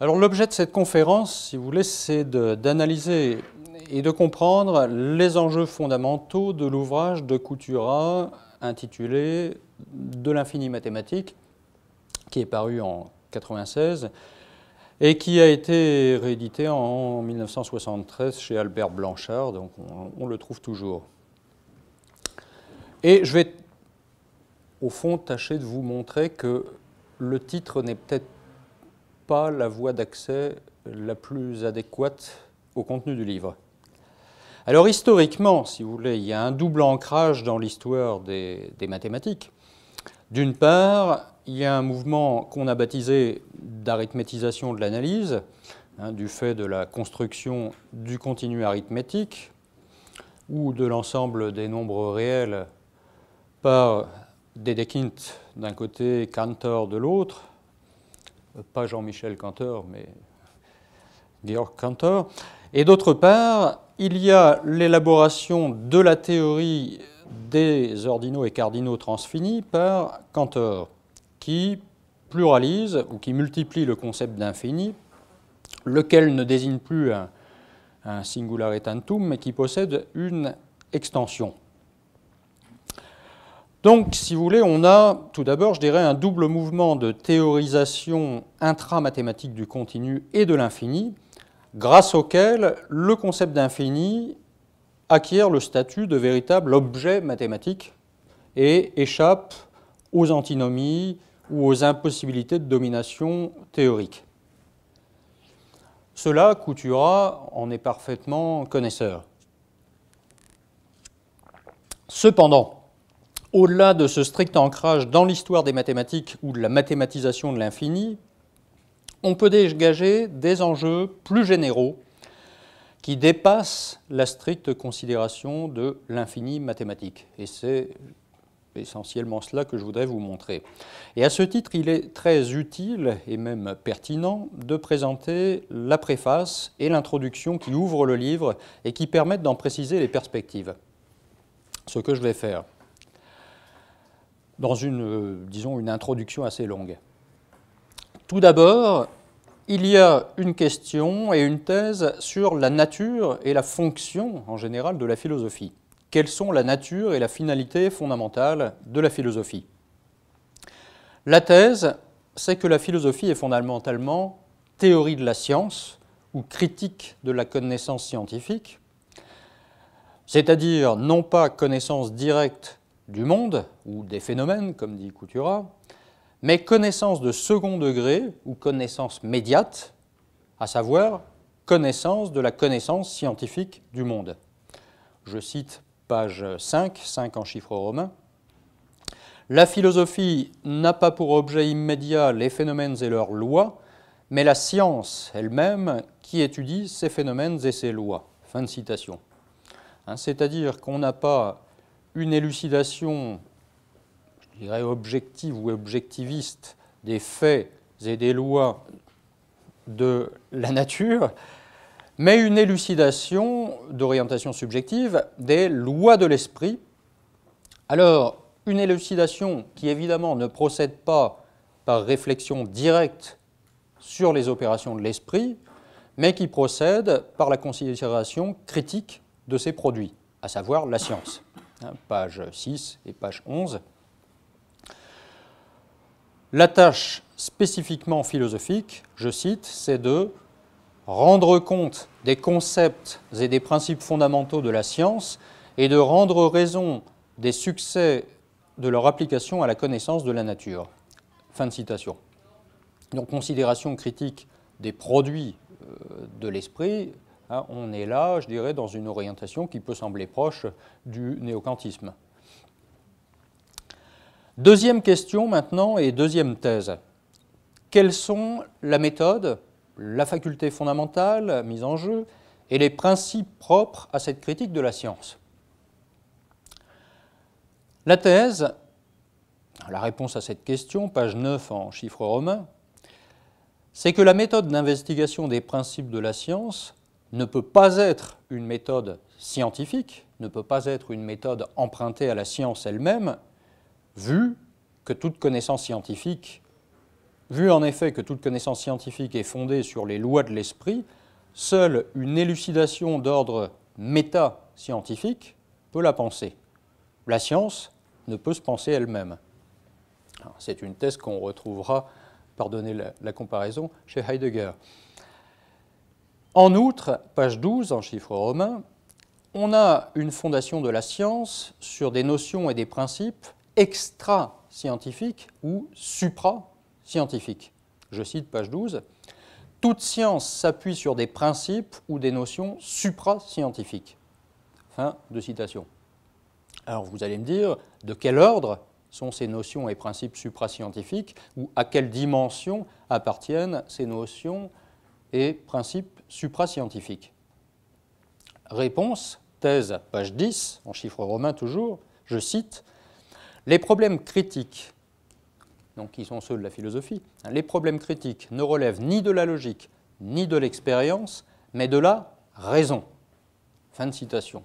Alors l'objet de cette conférence, si vous voulez, c'est d'analyser et de comprendre les enjeux fondamentaux de l'ouvrage de Couturat intitulé « De l'infini mathématique », qui est paru en 1996 et qui a été réédité en 1973 chez Albert Blanchard, donc on le trouve toujours. Et je vais, au fond, tâcher de vous montrer que le titre n'est peut-être pas la voie d'accès la plus adéquate au contenu du livre. Alors historiquement, si vous voulez, il y a un double ancrage dans l'histoire des mathématiques. D'une part, il y a un mouvement qu'on a baptisé d'arithmétisation de l'analyse, du fait de la construction du continu arithmétique ou de l'ensemble des nombres réels par Dedekind d'un côté, Cantor de l'autre, pas Jean-Michel Cantor, mais Georg Cantor. Et d'autre part, il y a l'élaboration de la théorie des ordinaux et cardinaux transfinis par Cantor, qui pluralise ou qui multiplie le concept d'infini, lequel ne désigne plus un singulare tantum, mais qui possède une extension. Donc, si vous voulez, on a tout d'abord, je dirais, un double mouvement de théorisation intramathématique du continu et de l'infini, grâce auquel le concept d'infini acquiert le statut de véritable objet mathématique et échappe aux antinomies ou aux impossibilités de domination théorique. Cela, Couturat en est parfaitement connaisseur. Cependant, au-delà de ce strict ancrage dans l'histoire des mathématiques ou de la mathématisation de l'infini, on peut dégager des enjeux plus généraux qui dépassent la stricte considération de l'infini mathématique. Et c'est essentiellement cela que je voudrais vous montrer. Et à ce titre, il est très utile et même pertinent de présenter la préface et l'introduction qui ouvrent le livre et qui permettent d'en préciser les perspectives. Ce que je vais faire dans une introduction assez longue. Tout d'abord, il y a une question et une thèse sur la nature et la fonction en général de la philosophie. Quelles sont la nature et la finalité fondamentale de la philosophie? La thèse, c'est que la philosophie est fondamentalement théorie de la science ou critique de la connaissance scientifique, c'est-à-dire non pas connaissance directe du monde ou des phénomènes, comme dit Couturat, mais connaissance de second degré ou connaissance médiate, à savoir connaissance de la connaissance scientifique du monde. Je cite page 5 en chiffres romains. La philosophie n'a pas pour objet immédiat les phénomènes et leurs lois, mais la science elle-même qui étudie ces phénomènes et ces lois. Fin de citation. C'est-à-dire qu'on n'a pas une élucidation, je dirais objective ou objectiviste, des faits et des lois de la nature, mais une élucidation d'orientation subjective des lois de l'esprit. Alors, une élucidation qui évidemment ne procède pas par réflexion directe sur les opérations de l'esprit, mais qui procède par la considération critique de ses produits, à savoir la science. Page 6 et page 11. La tâche spécifiquement philosophique, je cite, c'est de rendre compte des concepts et des principes fondamentaux de la science et de rendre raison des succès de leur application à la connaissance de la nature. Fin de citation. Donc, considération critique des produits de l'esprit, on est là, je dirais, dans une orientation qui peut sembler proche du néokantisme. Deuxième question maintenant et deuxième thèse. Quelles sont la méthode, la faculté fondamentale mise en jeu et les principes propres à cette critique de la science? La thèse, la réponse à cette question, page 9 en chiffres romains, c'est que la méthode d'investigation des principes de la science ne peut pas être une méthode scientifique, ne peut pas être une méthode empruntée à la science elle-même, vu que toute connaissance scientifique vu en effet que toute connaissance scientifique est fondée sur les lois de l'esprit, seule une élucidation d'ordre méta-scientifique peut la penser. La science ne peut se penser elle-même. C'est une thèse qu'on retrouvera, pardonnez la comparaison, chez Heidegger. En outre, page 12, en chiffres romains, on a une fondation de la science sur des notions et des principes extra-scientifiques ou supra-scientifiques. Je cite page 12. « Toute science s'appuie sur des principes ou des notions supra-scientifiques. » Fin de citation. Alors vous allez me dire, de quel ordre sont ces notions et principes supra-scientifiques ou à quelle dimension appartiennent ces notions et principes supra-scientifiques? Réponse, thèse, page 10, en chiffres romains toujours, je cite, « Les problèmes critiques, donc qui sont ceux de la philosophie, les problèmes critiques ne relèvent ni de la logique, ni de l'expérience, mais de la raison. » Fin de citation.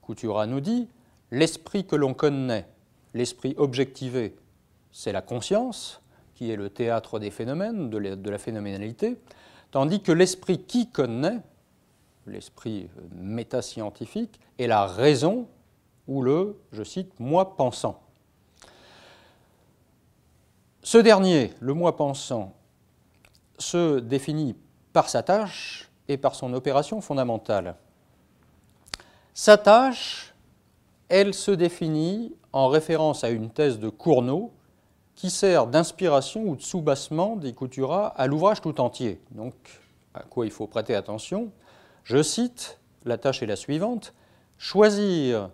Coutura nous dit, « L'esprit que l'on connaît, l'esprit objectivé, c'est la conscience, qui est le théâtre des phénomènes, de la phénoménalité, tandis que l'esprit qui connaît, l'esprit métascientifique, est la raison ou le, je cite, moi pensant. » Ce dernier, le moi pensant, se définit par sa tâche et par son opération fondamentale. Sa tâche, elle se définit en référence à une thèse de Cournot qui sert d'inspiration ou de soubassement, dit Coutura, à l'ouvrage tout entier. Donc, à quoi il faut prêter attention. Je cite, la tâche est la suivante, « Choisir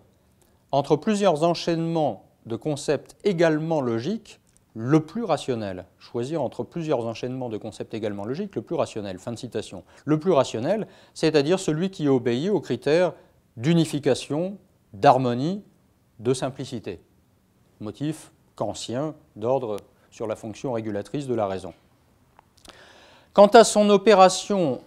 entre plusieurs enchaînements de concepts également logiques le plus rationnel. » Choisir entre plusieurs enchaînements de concepts également logiques le plus rationnel. Fin de citation. Le plus rationnel, c'est-à-dire celui qui obéit aux critères d'unification, d'harmonie, de simplicité. Motif kantien d'ordre sur la fonction régulatrice de la raison. Quant à son opération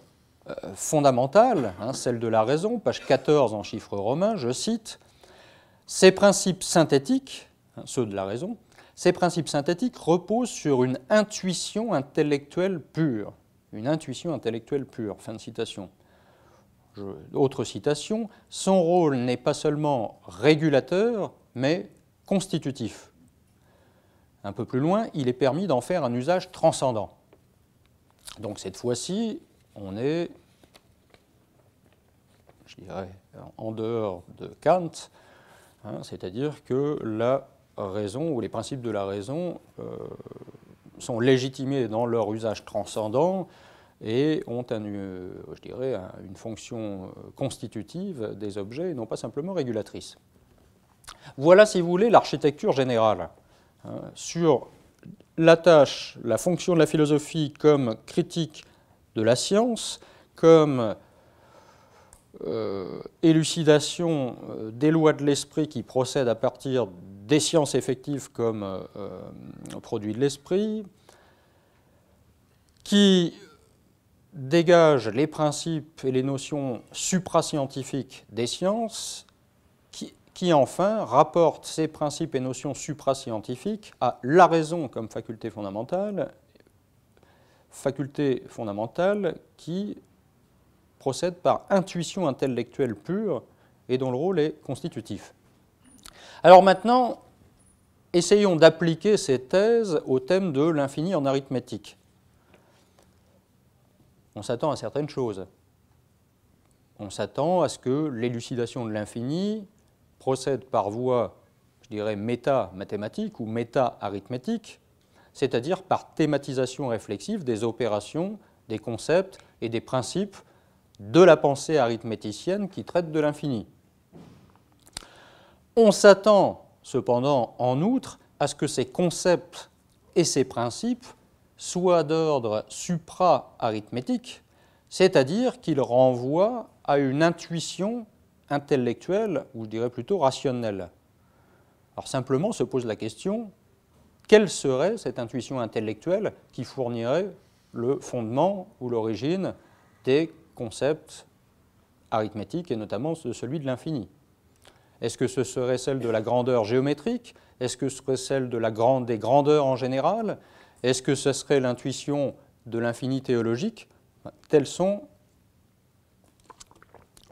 fondamentale, celle de la raison, page 14 en chiffres romains, je cite, « Ces principes synthétiques, ceux de la raison, ces principes synthétiques reposent sur une intuition intellectuelle pure. » Une intuition intellectuelle pure. Fin de citation. Autre citation, « Son rôle n'est pas seulement régulateur, mais constitutif. » Un peu plus loin, il est permis d'en faire un usage transcendant. Donc cette fois-ci, on est, je dirais, en dehors de Kant, c'est-à-dire que la raison ou les principes de la raison sont légitimés dans leur usage transcendant et ont je dirais, une fonction constitutive des objets et non pas simplement régulatrice. Voilà, si vous voulez, l'architecture générale sur la tâche, la fonction de la philosophie comme critique de la science, comme élucidation des lois de l'esprit qui procèdent à partir des sciences effectives comme produits de l'esprit, qui dégage les principes et les notions suprascientifiques des sciences, qui enfin rapporte ces principes et notions suprascientifiques à la raison comme faculté fondamentale qui procède par intuition intellectuelle pure et dont le rôle est constitutif. Alors maintenant, essayons d'appliquer ces thèses au thème de l'infini en arithmétique. On s'attend à certaines choses. On s'attend à ce que l'élucidation de l'infini procède par voie, je dirais, méta-mathématique ou méta-arithmétique, c'est-à-dire par thématisation réflexive des opérations, des concepts et des principes de la pensée arithméticienne qui traite de l'infini. On s'attend cependant en outre à ce que ces concepts et ces principes soient d'ordre supra-arithmétique, c'est-à-dire qu'ils renvoient à une intuition intellectuelle, ou je dirais plutôt rationnelle. Alors simplement se pose la question, quelle serait cette intuition intellectuelle qui fournirait le fondement ou l'origine des concepts arithmétiques et notamment de celui de l'infini? Est-ce que ce serait celle de la grandeur géométrique? Est-ce que ce serait celle de des grandeurs en général? Est-ce que ce serait l'intuition de l'infini théologique? Telles sont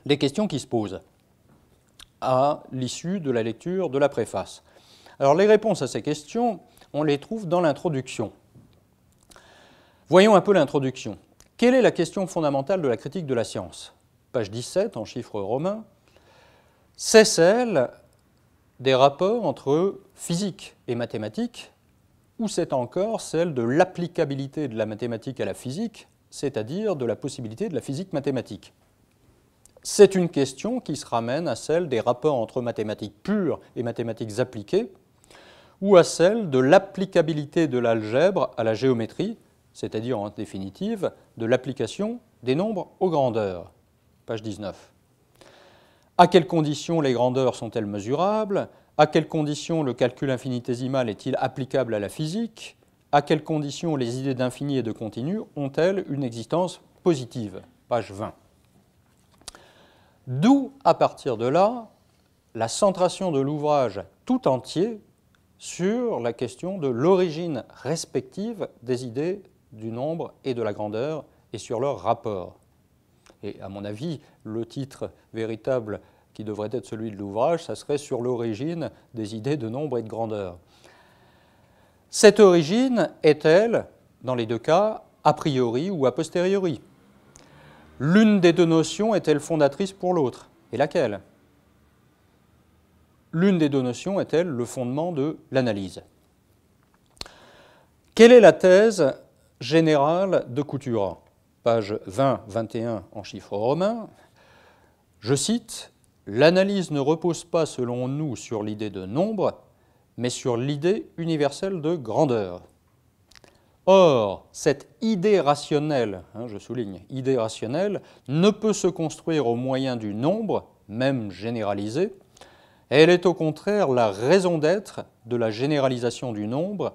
les questions qui se posent à l'issue de la lecture de la préface. Alors les réponses à ces questions, on les trouve dans l'introduction. Voyons un peu l'introduction. Quelle est la question fondamentale de la critique de la science? Page 17, en chiffres romains. C'est celle des rapports entre physique et mathématiques, ou c'est encore celle de l'applicabilité de la mathématique à la physique, c'est-à-dire de la possibilité de la physique mathématique. C'est une question qui se ramène à celle des rapports entre mathématiques pures et mathématiques appliquées, ou à celle de l'applicabilité de l'algèbre à la géométrie, c'est-à-dire en définitive de l'application des nombres aux grandeurs. Page 19. À quelles conditions les grandeurs sont-elles mesurables? À quelles conditions le calcul infinitésimal est-il applicable à la physique? À quelles conditions les idées d'infini et de continu ont-elles une existence positive? Page 20. D'où, à partir de là, la centration de l'ouvrage tout entier sur la question de l'origine respective des idées du nombre et de la grandeur et sur leur rapport. Et à mon avis, le titre véritable qui devrait être celui de l'ouvrage, ça serait sur l'origine des idées de nombre et de grandeur. Cette origine est-elle, dans les deux cas, a priori ou a posteriori? L'une des deux notions est-elle fondatrice pour l'autre? Et laquelle? L'une des deux notions est-elle le fondement de l'analyse? Quelle est la thèse générale de Coutura? Page 20-21 en chiffres romains. Je cite, « L'analyse ne repose pas selon nous sur l'idée de nombre, mais sur l'idée universelle de grandeur. » Or, cette idée rationnelle, je souligne, idée rationnelle, ne peut se construire au moyen du nombre, même généralisé. Elle est au contraire la raison d'être de la généralisation du nombre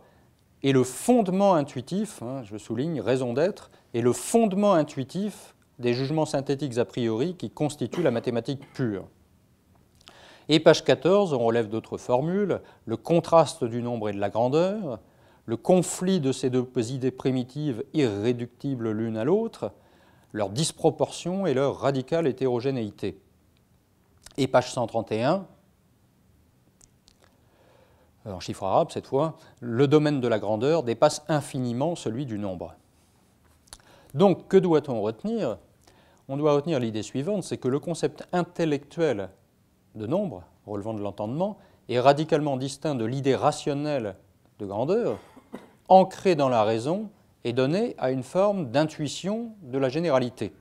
et le fondement intuitif, je souligne, raison d'être, et le fondement intuitif des jugements synthétiques a priori qui constituent la mathématique pure. Et page 14, on relève d'autres formules, le contraste du nombre et de la grandeur, le conflit de ces deux idées primitives irréductibles l'une à l'autre, leur disproportion et leur radicale hétérogénéité. Et page 131, en chiffre arabe cette fois, le domaine de la grandeur dépasse infiniment celui du nombre. Donc, que doit-on retenir? On doit retenir l'idée suivante, c'est que le concept intellectuel de nombre, relevant de l'entendement, est radicalement distinct de l'idée rationnelle de grandeur, ancrée dans la raison et donnée à une forme d'intuition de la généralité.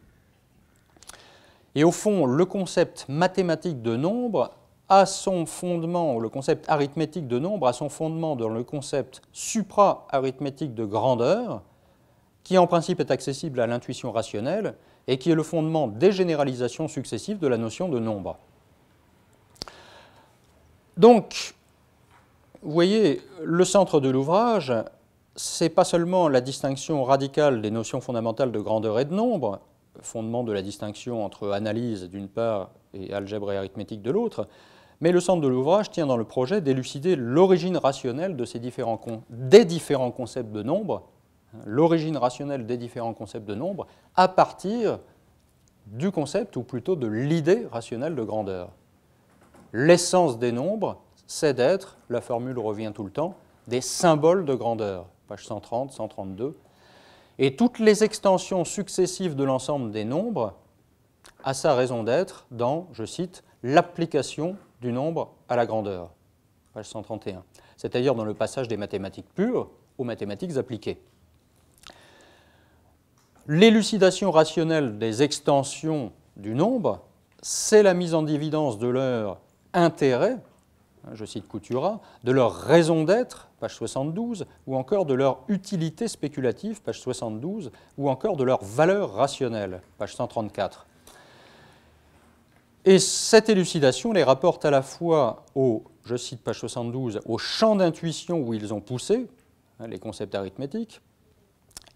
Et au fond, le concept mathématique de nombre a son fondement, le concept arithmétique de nombre a son fondement dans le concept supra-arithmétique de grandeur, qui en principe est accessible à l'intuition rationnelle et qui est le fondement des généralisations successives de la notion de nombre. Donc, vous voyez, le centre de l'ouvrage, ce n'est pas seulement la distinction radicale des notions fondamentales de grandeur et de nombre, fondement de la distinction entre analyse d'une part et algèbre et arithmétique de l'autre, mais le centre de l'ouvrage tient dans le projet d'élucider l'origine rationnelle de des différents concepts de nombre, l'origine rationnelle des différents concepts de nombre, à partir du concept, ou plutôt de l'idée rationnelle de grandeur. L'essence des nombres, c'est d'être, la formule revient tout le temps, des symboles de grandeur, page 130, 132, et toutes les extensions successives de l'ensemble des nombres a sa raison d'être dans, je cite, l'application du nombre à la grandeur, page 131, c'est-à-dire dans le passage des mathématiques pures aux mathématiques appliquées. L'élucidation rationnelle des extensions du nombre, c'est la mise en évidence de leur intérêt, je cite Coutura, de leur raison d'être, page 72, ou encore de leur utilité spéculative, page 72, ou encore de leur valeur rationnelle, page 134. Et cette élucidation les rapporte à la fois au, je cite page 72, au champ d'intuition où ils ont poussé, les concepts arithmétiques,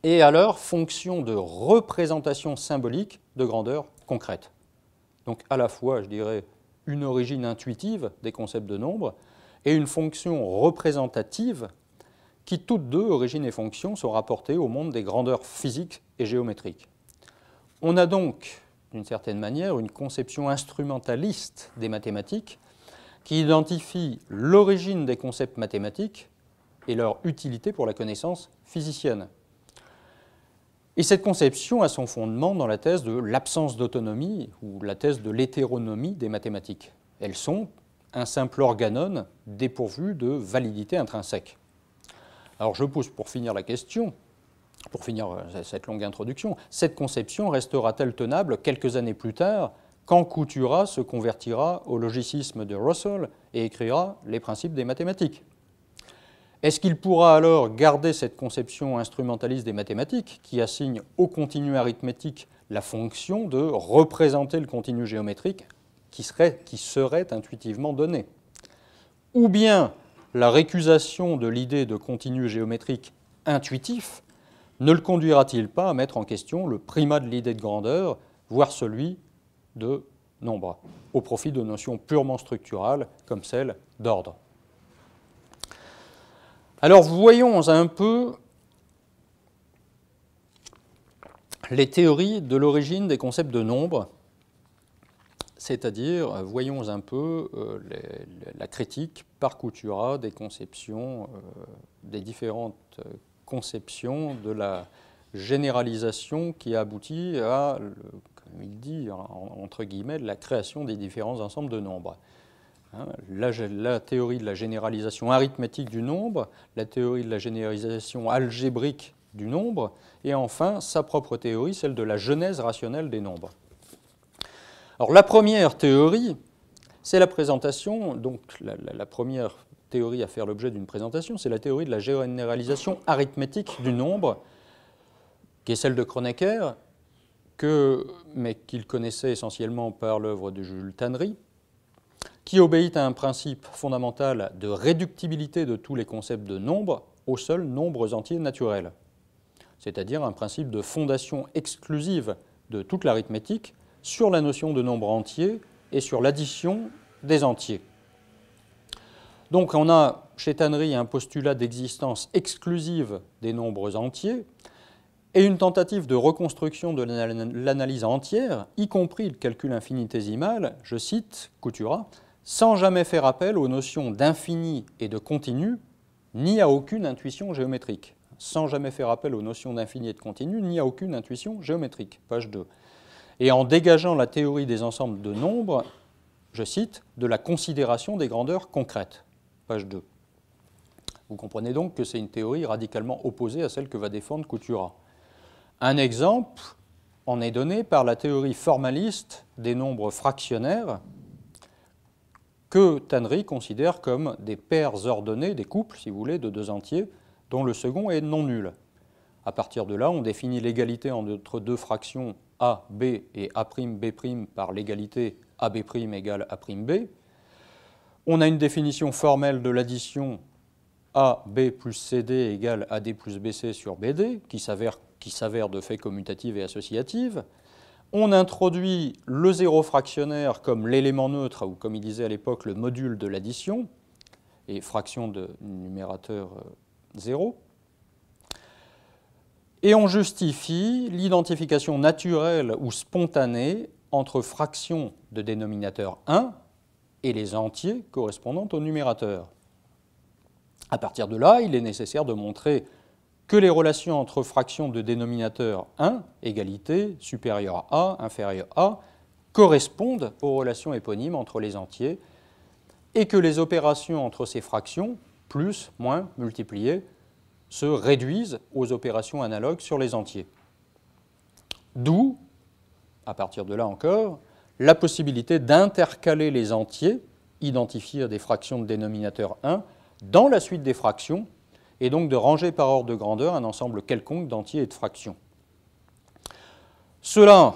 et à leur fonction de représentation symbolique de grandeur concrète. Donc à la fois, je dirais, une origine intuitive des concepts de nombre et une fonction représentative qui toutes deux, origine et fonction, sont rapportées au monde des grandeurs physiques et géométriques. On a donc, d'une certaine manière, une conception instrumentaliste des mathématiques qui identifie l'origine des concepts mathématiques et leur utilité pour la connaissance physicienne. Et cette conception a son fondement dans la thèse de l'absence d'autonomie ou la thèse de l'hétéronomie des mathématiques. Elles sont un simple organon dépourvu de validité intrinsèque. Alors je pose pour finir la question, pour finir cette longue introduction, cette conception restera-t-elle tenable quelques années plus tard, quand Couturat se convertira au logicisme de Russell et écrira les principes des mathématiques? Est-ce qu'il pourra alors garder cette conception instrumentaliste des mathématiques qui assigne au continu arithmétique la fonction de représenter le continu géométrique qui serait intuitivement donné? Ou bien la récusation de l'idée de continu géométrique intuitif ne le conduira-t-il pas à mettre en question le primat de l'idée de grandeur, voire celui de nombre, au profit de notions purement structurales comme celle d'ordre? Alors voyons un peu les théories de l'origine des concepts de nombre, c'est-à-dire voyons un peu la critique par Couturat des conceptions, des différentes conceptions de la généralisation qui aboutit à, comme il dit, entre guillemets, la création des différents ensembles de nombres. La théorie de la généralisation arithmétique du nombre, la théorie de la généralisation algébrique du nombre, et enfin sa propre théorie, celle de la genèse rationnelle des nombres. Alors la première théorie, c'est la présentation, donc la première théorie à faire l'objet d'une présentation, c'est la théorie de la généralisation arithmétique du nombre, qui est celle de Kronecker, mais qu'il connaissait essentiellement par l'œuvre de Jules Tannery, qui obéit à un principe fondamental de réductibilité de tous les concepts de nombres aux seuls nombres entiers naturels, c'est-à-dire un principe de fondation exclusive de toute l'arithmétique sur la notion de nombre entier et sur l'addition des entiers. Donc on a chez Tannery un postulat d'existence exclusive des nombres entiers et une tentative de reconstruction de l'analyse entière, y compris le calcul infinitésimal, je cite Couturat, sans jamais faire appel aux notions d'infini et de continu, ni à aucune intuition géométrique. Sans jamais faire appel aux notions d'infini et de continu, ni à aucune intuition géométrique. Page 2. Et en dégageant la théorie des ensembles de nombres, je cite, de la considération des grandeurs concrètes. Page 2. Vous comprenez donc que c'est une théorie radicalement opposée à celle que va défendre Couturat. Un exemple en est donné par la théorie formaliste des nombres fractionnaires, que Tannery considère comme des paires ordonnées, des couples, si vous voulez, de deux entiers, dont le second est non nul. À partir de là, on définit l'égalité entre deux fractions A, B et A'B' par l'égalité AB' égale A'B. On a une définition formelle de l'addition AB plus CD égale AD plus BC sur BD, qui s'avère de fait commutative et associative. On introduit le zéro fractionnaire comme l'élément neutre, ou comme il disait à l'époque, le module de l'addition, et fraction de numérateur 0. Et on justifie l'identification naturelle ou spontanée entre fractions de dénominateur 1 et les entiers correspondant au numérateur. À partir de là, il est nécessaire de montrer que les relations entre fractions de dénominateur 1, égalité, supérieure à A, inférieure à, correspondent aux relations éponymes entre les entiers et que les opérations entre ces fractions, plus, moins, multipliées, se réduisent aux opérations analogues sur les entiers. D'où, à partir de là encore, la possibilité d'intercaler les entiers, identifiés à des fractions de dénominateur 1, dans la suite des fractions, et donc de ranger par ordre de grandeur un ensemble quelconque d'entiers et de fractions. Cela,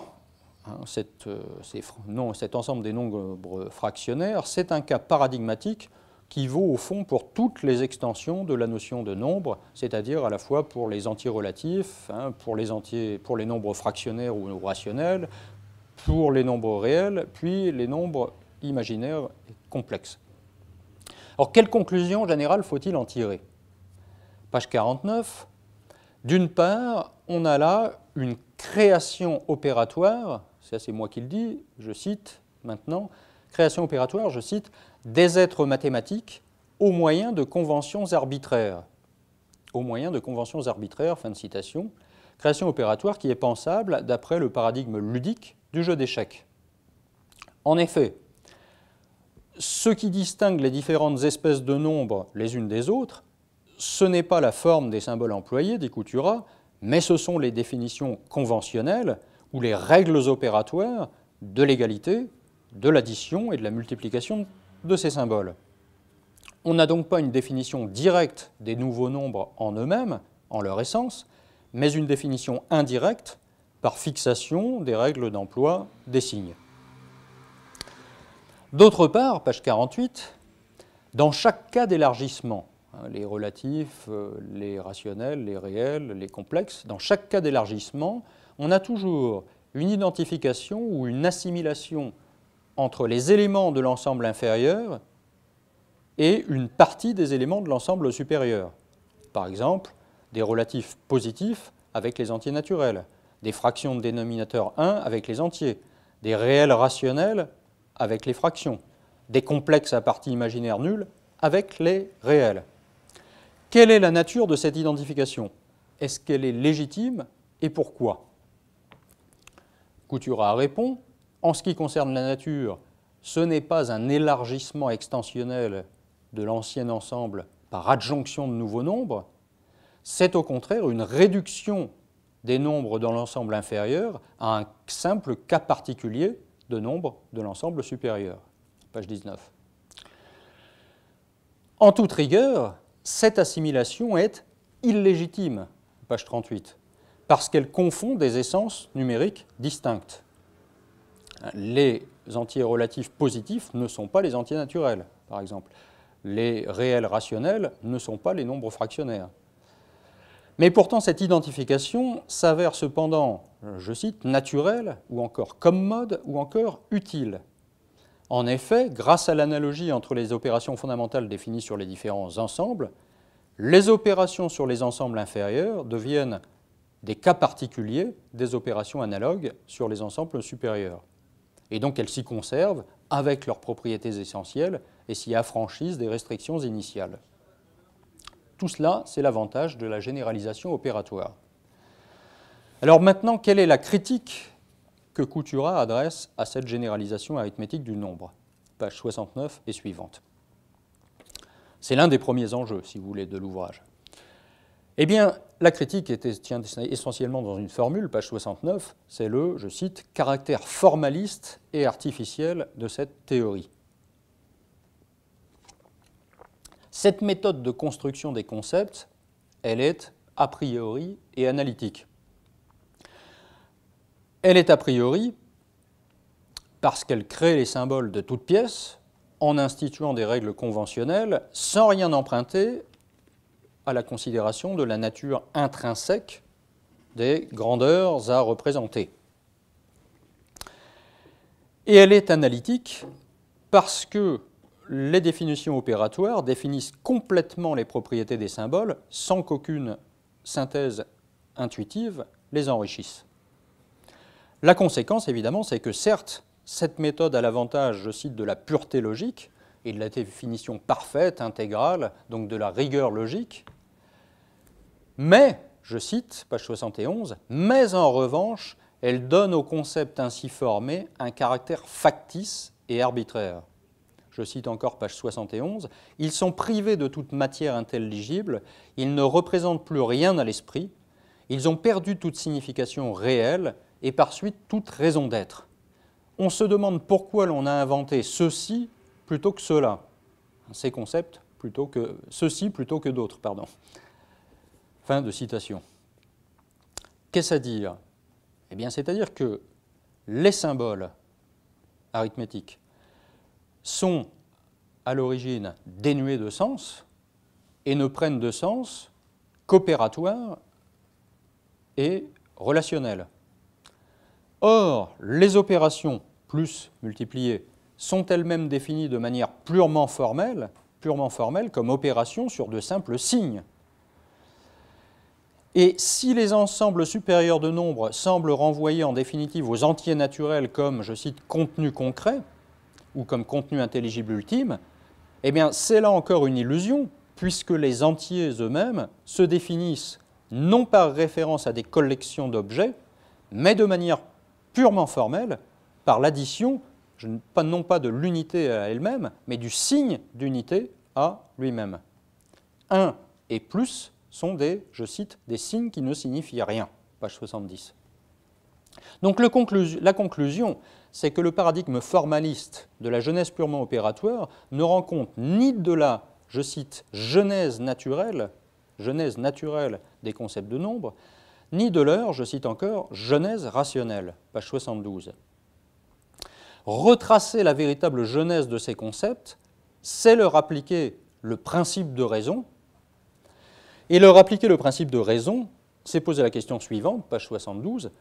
cet ensemble des nombres fractionnaires, c'est un cas paradigmatique qui vaut au fond pour toutes les extensions de la notion de nombre, c'est-à-dire à la fois pour les entiers relatifs, pour les nombres fractionnaires ou rationnels, pour les nombres réels, puis les nombres imaginaires et complexes. Alors, quelle conclusion générale faut-il en tirer ? Page 49. D'une part, on a là une création opératoire, ça c'est moi qui le dis, je cite maintenant, création opératoire, je cite, des êtres mathématiques au moyen de conventions arbitraires. Au moyen de conventions arbitraires, fin de citation, création opératoire qui est pensable d'après le paradigme ludique du jeu d'échecs. En effet, ce qui distingue les différentes espèces de nombres les unes des autres, ce n'est pas la forme des symboles employés, dit Couturat, mais ce sont les définitions conventionnelles ou les règles opératoires de l'égalité, de l'addition et de la multiplication de ces symboles. On n'a donc pas une définition directe des nouveaux nombres en eux-mêmes, en leur essence, mais une définition indirecte par fixation des règles d'emploi des signes. D'autre part, page 48, dans chaque cas d'élargissement, les relatifs, les rationnels, les réels, les complexes, dans chaque cas d'élargissement, on a toujours une identification ou une assimilation entre les éléments de l'ensemble inférieur et une partie des éléments de l'ensemble supérieur. Par exemple, des relatifs positifs avec les entiers naturels, des fractions de dénominateur 1 avec les entiers, des réels rationnels avec les fractions, des complexes à partie imaginaire nulle avec les réels. Quelle est la nature de cette identification? Est-ce qu'elle est légitime et pourquoi? Couturat répond, en ce qui concerne la nature, ce n'est pas un élargissement extensionnel de l'ancien ensemble par adjonction de nouveaux nombres, c'est au contraire une réduction des nombres dans l'ensemble inférieur à un simple cas particulier de nombres de l'ensemble supérieur. Page 19. En toute rigueur, cette assimilation est illégitime, page 38, parce qu'elle confond des essences numériques distinctes. Les entiers relatifs positifs ne sont pas les entiers naturels, par exemple. Les réels rationnels ne sont pas les nombres fractionnaires. Mais pourtant, cette identification s'avère cependant, je cite, naturelle, ou encore commode, ou encore utile. En effet, grâce à l'analogie entre les opérations fondamentales définies sur les différents ensembles, les opérations sur les ensembles inférieurs deviennent des cas particuliers des opérations analogues sur les ensembles supérieurs. Et donc elles s'y conservent avec leurs propriétés essentielles et s'y affranchissent des restrictions initiales. Tout cela, c'est l'avantage de la généralisation opératoire. Alors maintenant, quelle est la critique que Couturat adresse à cette généralisation arithmétique du nombre? Page 69 et suivante. C'est l'un des premiers enjeux, si vous voulez, de l'ouvrage. Eh bien, la critique tient essentiellement dans une formule, page 69, c'est le, je cite, « caractère formaliste et artificiel de cette théorie ». Cette méthode de construction des concepts, elle est a priori et analytique. Elle est a priori parce qu'elle crée les symboles de toutes pièces en instituant des règles conventionnelles sans rien emprunter à la considération de la nature intrinsèque des grandeurs à représenter. Et elle est analytique parce que les définitions opératoires définissent complètement les propriétés des symboles sans qu'aucune synthèse intuitive les enrichisse. La conséquence, évidemment, c'est que certes, cette méthode a l'avantage, je cite, de la pureté logique et de la définition parfaite, intégrale, donc de la rigueur logique, mais, je cite, page 71, mais en revanche, elle donne au concept ainsi formé un caractère factice et arbitraire. Je cite encore page 71, « Ils sont privés de toute matière intelligible, ils ne représentent plus rien à l'esprit, ils ont perdu toute signification réelle et par suite toute raison d'être. On se demande pourquoi l'on a inventé ceci plutôt que cela, ces concepts plutôt que ceci plutôt que d'autres, pardon. » Fin de citation. Qu'est-ce à dire? Eh bien, c'est-à-dire que les symboles arithmétiques sont à l'origine dénués de sens et ne prennent de sens qu'opératoires et relationnels. Or, les opérations plus multipliées sont elles-mêmes définies de manière purement formelle comme opérations sur de simples signes. Et si les ensembles supérieurs de nombres semblent renvoyer en définitive aux entiers naturels comme, je cite, contenu concret ou comme contenu intelligible ultime, eh bien c'est là encore une illusion, puisque les entiers eux-mêmes se définissent non par référence à des collections d'objets, mais de manière purement formelle, par l'addition, non pas de l'unité à elle-même, mais du signe d'unité à lui-même. 1 et plus sont des, je cite, des signes qui ne signifient rien, page 70. Donc la conclusion, c'est que le paradigme formaliste de la genèse purement opératoire ne rend compte ni de la, je cite, genèse naturelle des concepts de nombre, ni de leur, je cite encore, genèse rationnelle, page 72. Retracer la véritable genèse de ces concepts, c'est leur appliquer le principe de raison. Et leur appliquer le principe de raison, c'est poser la question suivante, page 72.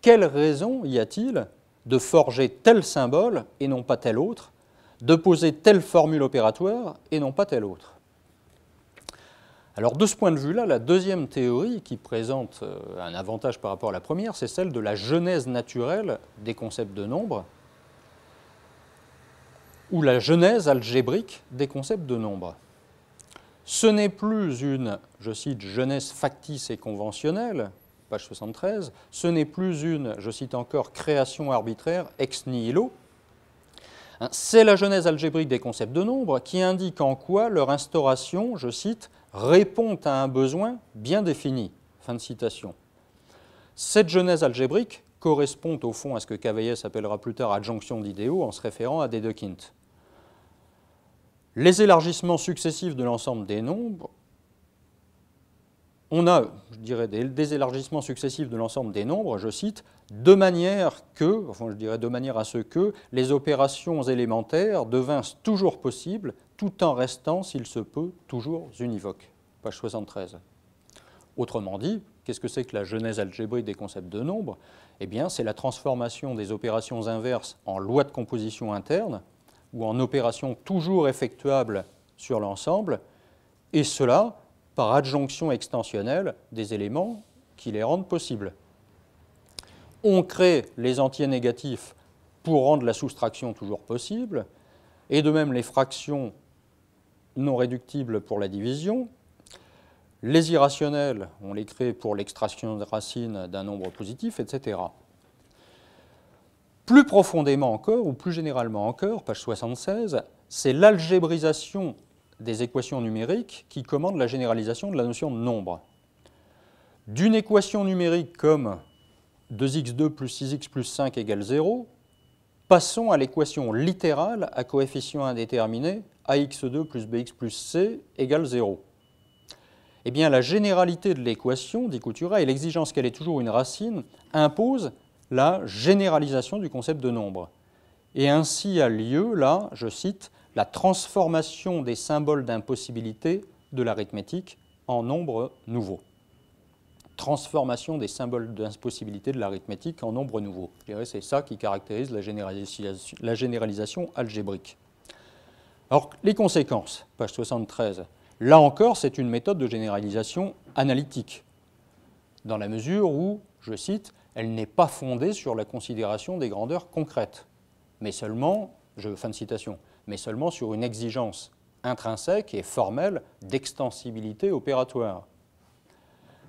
Quelle raison y a-t-il de forger tel symbole et non pas tel autre, de poser telle formule opératoire et non pas telle autre? Alors de ce point de vue-là, la deuxième théorie qui présente un avantage par rapport à la première, c'est celle de la genèse naturelle des concepts de nombre, ou la genèse algébrique des concepts de nombre. Ce n'est plus une, je cite, genèse factice et conventionnelle, page 73, ce n'est plus une, je cite encore, création arbitraire ex nihilo. C'est la genèse algébrique des concepts de nombre qui indique en quoi leur instauration, je cite, répond à un besoin bien défini. Fin de citation. Cette genèse algébrique correspond au fond à ce que Cavaillès appellera plus tard adjonction d'idéaux en se référant à Dedekind. Les élargissements successifs de l'ensemble des nombres, on a, je dirais, des élargissements successifs de l'ensemble des nombres, je cite, de manière que, enfin je dirais de manière à ce que les opérations élémentaires devinssent toujours possibles, tout en restant, s'il se peut, toujours univoques. Page 73. Autrement dit, qu'est-ce que c'est que la genèse algébrique des concepts de nombres? Eh bien, c'est la transformation des opérations inverses en lois de composition interne, ou en opérations toujours effectuables sur l'ensemble, et cela par adjonction extensionnelle des éléments qui les rendent possibles. On crée les entiers négatifs pour rendre la soustraction toujours possible, et de même les fractions non réductibles pour la division. Les irrationnels, on les crée pour l'extraction de racine d'un nombre positif, etc. Plus profondément encore, ou plus généralement encore, page 76, c'est l'algébrisation des équations numériques qui commande la généralisation de la notion de nombre. D'une équation numérique comme 2x2 plus 6x plus 5 égale 0, passons à l'équation littérale à coefficient indéterminé ax2 plus bx plus c égale 0. Eh bien, la généralité de l'équation, dit Couturat, et l'exigence qu'elle ait toujours une racine, impose la généralisation du concept de nombre. Et ainsi a lieu, là, je cite, la transformation des symboles d'impossibilité de l'arithmétique en nombres nouveaux. Transformation des symboles d'impossibilité de l'arithmétique en nombres nouveaux. Je dirais que c'est ça qui caractérise la généralisation algébrique. Alors, les conséquences, page 73. Là encore, c'est une méthode de généralisation analytique, dans la mesure où, je cite, elle n'est pas fondée sur la considération des grandeurs concrètes, mais seulement, fin de citation, mais seulement sur une exigence intrinsèque et formelle d'extensibilité opératoire.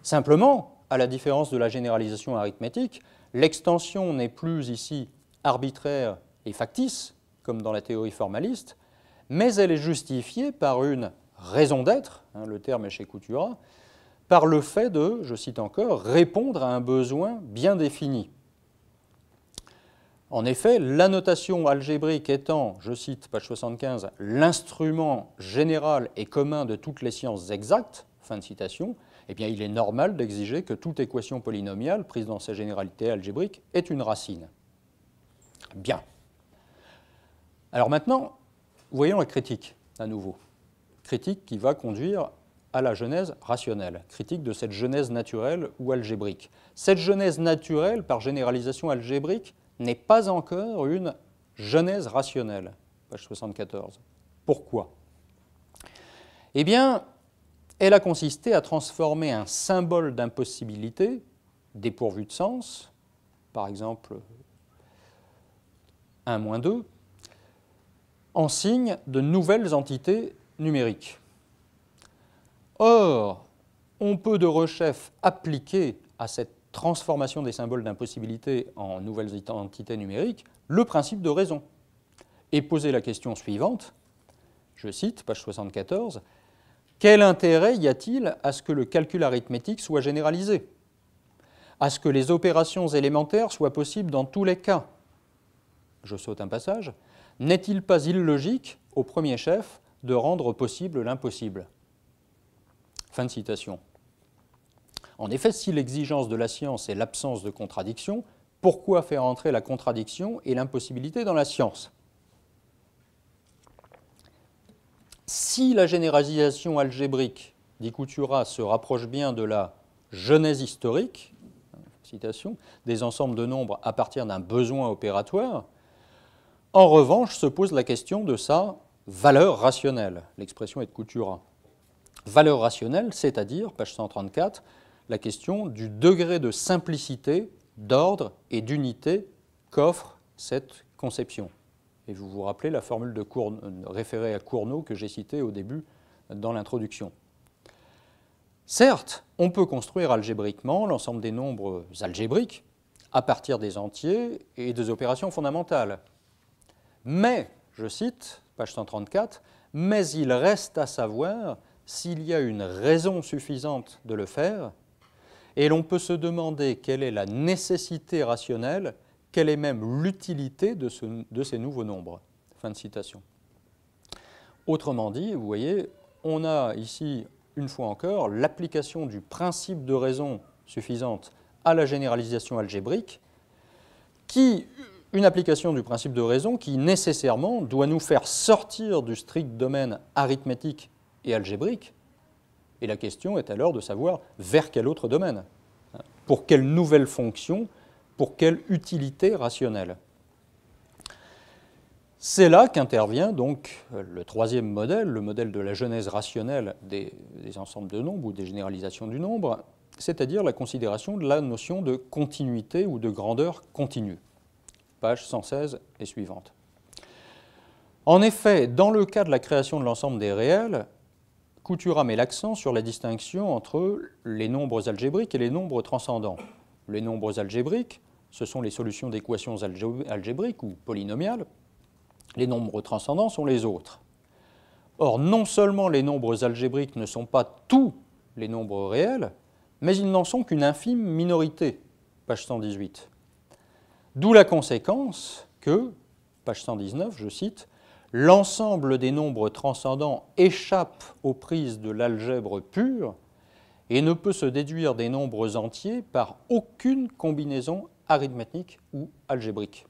Simplement, à la différence de la généralisation arithmétique, l'extension n'est plus ici arbitraire et factice, comme dans la théorie formaliste, mais elle est justifiée par une raison d'être, le terme est chez Couturat, par le fait de, je cite encore, répondre à un besoin bien défini. En effet, la notation algébrique étant, je cite, page 75, l'instrument général et commun de toutes les sciences exactes, fin de citation, eh bien, il est normal d'exiger que toute équation polynomiale prise dans sa généralité algébrique ait une racine. Bien. Alors maintenant, voyons la critique, à nouveau. Critique qui va conduire à la genèse rationnelle, critique de cette genèse naturelle ou algébrique. Cette genèse naturelle, par généralisation algébrique, n'est pas encore une genèse rationnelle, page 74. Pourquoi? Eh bien, Elle a consisté à transformer un symbole d'impossibilité, dépourvu de sens, par exemple 1-2, en signe de nouvelles entités numériques. Or, on peut de rechef appliquer à cette transformation des symboles d'impossibilité en nouvelles entités numériques le principe de raison et poser la question suivante, je cite, page 74, « Quel intérêt y a-t-il à ce que le calcul arithmétique soit généralisé ? À ce que les opérations élémentaires soient possibles dans tous les cas ?» Je saute un passage. « N'est-il pas illogique, au premier chef, de rendre possible l'impossible ?» Fin de citation. En effet, si l'exigence de la science est l'absence de contradiction, pourquoi faire entrer la contradiction et l'impossibilité dans la science? Si la généralisation algébrique, dit Couturat, se rapproche bien de la genèse historique, citation, des ensembles de nombres à partir d'un besoin opératoire, en revanche se pose la question de sa valeur rationnelle. L'expression est de Couturat. Valeur rationnelle, c'est-à-dire, page 134, la question du degré de simplicité, d'ordre et d'unité qu'offre cette conception. Et vous vous rappelez la formule référée à Cournot que j'ai citée au début dans l'introduction. Certes, on peut construire algébriquement l'ensemble des nombres algébriques à partir des entiers et des opérations fondamentales. Mais, je cite, page 134, « mais il reste à savoir s'il y a une raison suffisante de le faire, et l'on peut se demander quelle est la nécessité rationnelle, quelle est même l'utilité de ces nouveaux nombres. » Fin de citation. Autrement dit, vous voyez, on a ici, une fois encore, l'application du principe de raison suffisante à la généralisation algébrique, une application du principe de raison qui, nécessairement, doit nous faire sortir du strict domaine arithmétique et algébrique. Et la question est alors de savoir vers quel autre domaine, pour quelle nouvelle fonction, pour quelle utilité rationnelle. C'est là qu'intervient donc le troisième modèle, le modèle de la genèse rationnelle des ensembles de nombres ou des généralisations du nombre, c'est-à-dire la considération de la notion de continuité ou de grandeur continue. Page 116 et suivante. En effet, dans le cas de la création de l'ensemble des réels, Couturat met l'accent sur la distinction entre les nombres algébriques et les nombres transcendants. Les nombres algébriques, ce sont les solutions d'équations algébriques ou polynomiales. Les nombres transcendants sont les autres. Or, non seulement les nombres algébriques ne sont pas tous les nombres réels, mais ils n'en sont qu'une infime minorité. Page 118. D'où la conséquence que, page 119, je cite, « l'ensemble des nombres transcendants échappe aux prises de l'algèbre pure et ne peut se déduire des nombres entiers par aucune combinaison arithmétique ou algébrique. »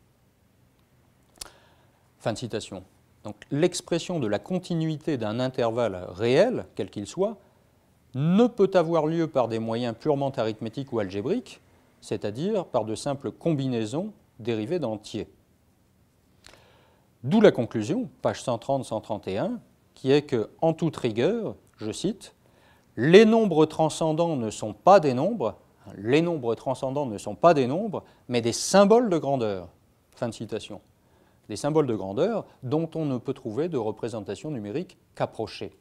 Fin de citation. Donc, l'expression de la continuité d'un intervalle réel, quel qu'il soit, ne peut avoir lieu par des moyens purement arithmétiques ou algébriques, c'est-à-dire par de simples combinaisons dérivées d'entiers. D'où la conclusion, page 130-131, qui est que, en toute rigueur, je cite, « les nombres transcendants ne sont pas des nombres, mais des symboles de grandeur. » Fin de citation. Des symboles de grandeur dont on ne peut trouver de représentation numérique qu'approchée.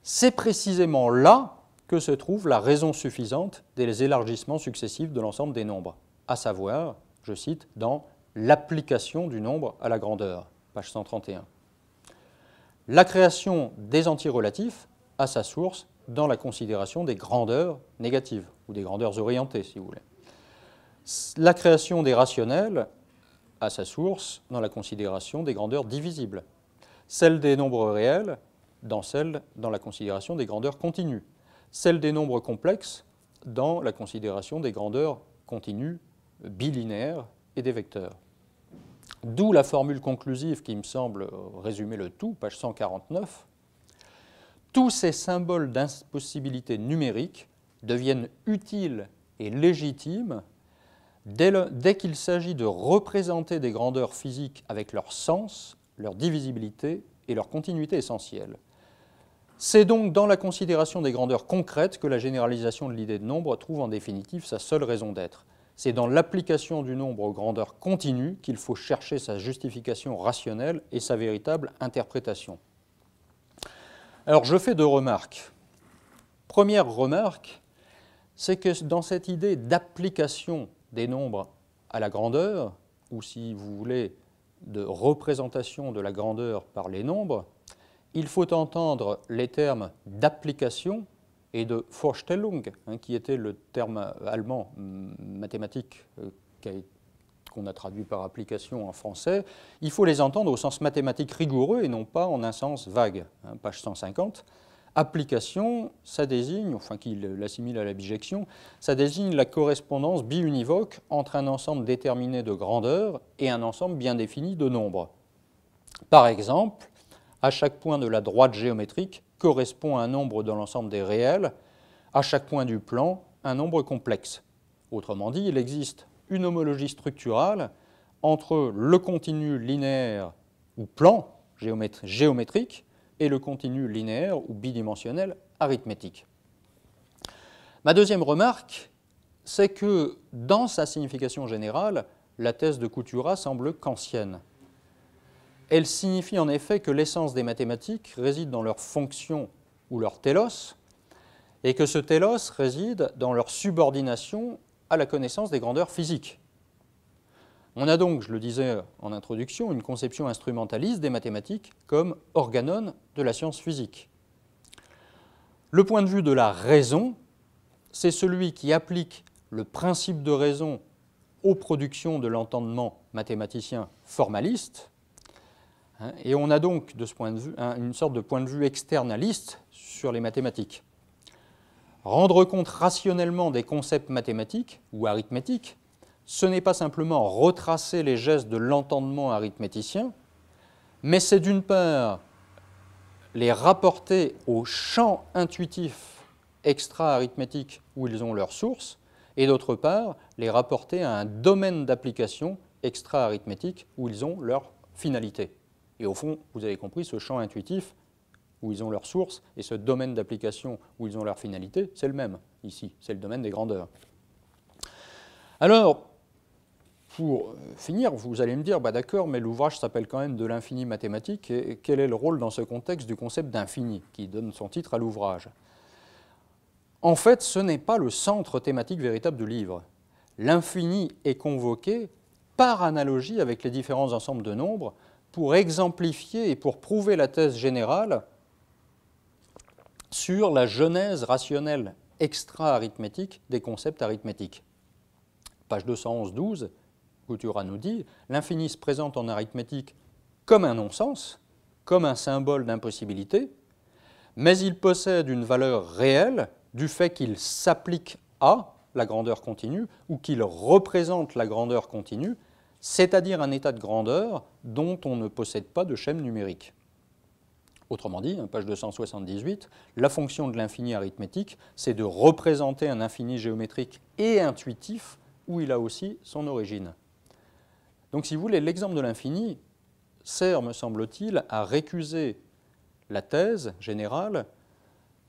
C'est précisément là que se trouve la raison suffisante des élargissements successifs de l'ensemble des nombres, à savoir, je cite, dans l'application du nombre à la grandeur, page 131. La création des entiers relatifs a sa source dans la considération des grandeurs négatives, ou des grandeurs orientées, si vous voulez. La création des rationnels a sa source dans la considération des grandeurs divisibles. Celle des nombres réels dans la considération des grandeurs continues. Celle des nombres complexes dans la considération des grandeurs continues bilinéaires et des vecteurs. D'où la formule conclusive qui me semble résumer le tout, page 149. Tous ces symboles d'impossibilité numérique deviennent utiles et légitimes dès qu'il s'agit de représenter des grandeurs physiques avec leur sens, leur divisibilité et leur continuité essentielle. C'est donc dans la considération des grandeurs concrètes que la généralisation de l'idée de nombre trouve en définitive sa seule raison d'être. C'est dans l'application du nombre aux grandeurs continues qu'il faut chercher sa justification rationnelle et sa véritable interprétation. Alors je fais deux remarques. Première remarque, c'est que dans cette idée d'application des nombres à la grandeur, ou si vous voulez, de représentation de la grandeur par les nombres, il faut entendre les termes d'application et de Vorstellung, qui était le terme allemand mathématique qu'on a traduit par application en français. Il faut les entendre au sens mathématique rigoureux et non pas en un sens vague. Page 150. Application, ça désigne, enfin qui l'assimile à la bijection, ça désigne la correspondance biunivoque entre un ensemble déterminé de grandeur et un ensemble bien défini de nombres. Par exemple, à chaque point de la droite géométrique correspond un nombre dans l'ensemble des réels, à chaque point du plan, un nombre complexe. Autrement dit, il existe une homologie structurale entre le continu linéaire ou plan géométrique et le continu linéaire ou bidimensionnel arithmétique. Ma deuxième remarque, c'est que dans sa signification générale, la thèse de Coutura semble kantienne. Elle signifie en effet que l'essence des mathématiques réside dans leur fonction ou leur télos, et que ce télos réside dans leur subordination à la connaissance des grandeurs physiques. On a donc, je le disais en introduction, une conception instrumentaliste des mathématiques comme organon de la science physique. Le point de vue de la raison, c'est celui qui applique le principe de raison aux productions de l'entendement mathématicien formaliste, et on a donc de ce point de vue une sorte de point de vue externaliste sur les mathématiques. Rendre compte rationnellement des concepts mathématiques ou arithmétiques, ce n'est pas simplement retracer les gestes de l'entendement arithméticien, mais c'est d'une part les rapporter au champ intuitif extra-arithmétique où ils ont leur source, et d'autre part les rapporter à un domaine d'application extra-arithmétique où ils ont leur finalité. Et au fond, vous avez compris, ce champ intuitif où ils ont leur source et ce domaine d'application où ils ont leur finalité, c'est le même ici, c'est le domaine des grandeurs. Alors, pour finir, vous allez me dire, d'accord, mais l'ouvrage s'appelle quand même de l'infini mathématique, et quel est le rôle dans ce contexte du concept d'infini qui donne son titre à l'ouvrage? En fait, ce n'est pas le centre thématique véritable du livre. L'infini est convoqué par analogie avec les différents ensembles de nombres pour exemplifier et pour prouver la thèse générale sur la genèse rationnelle extra-arithmétique des concepts arithmétiques. Page 211-12, Coutura nous dit « L'infini se présente en arithmétique comme un non-sens, comme un symbole d'impossibilité, mais il possède une valeur réelle du fait qu'il s'applique à la grandeur continue ou qu'il représente la grandeur continue, c'est-à-dire un état de grandeur dont on ne possède pas de schème numérique. » Autrement dit, page 278, la fonction de l'infini arithmétique, c'est de représenter un infini géométrique et intuitif où il a aussi son origine. Donc, si vous voulez, l'exemple de l'infini sert, me semble-t-il, à récuser la thèse générale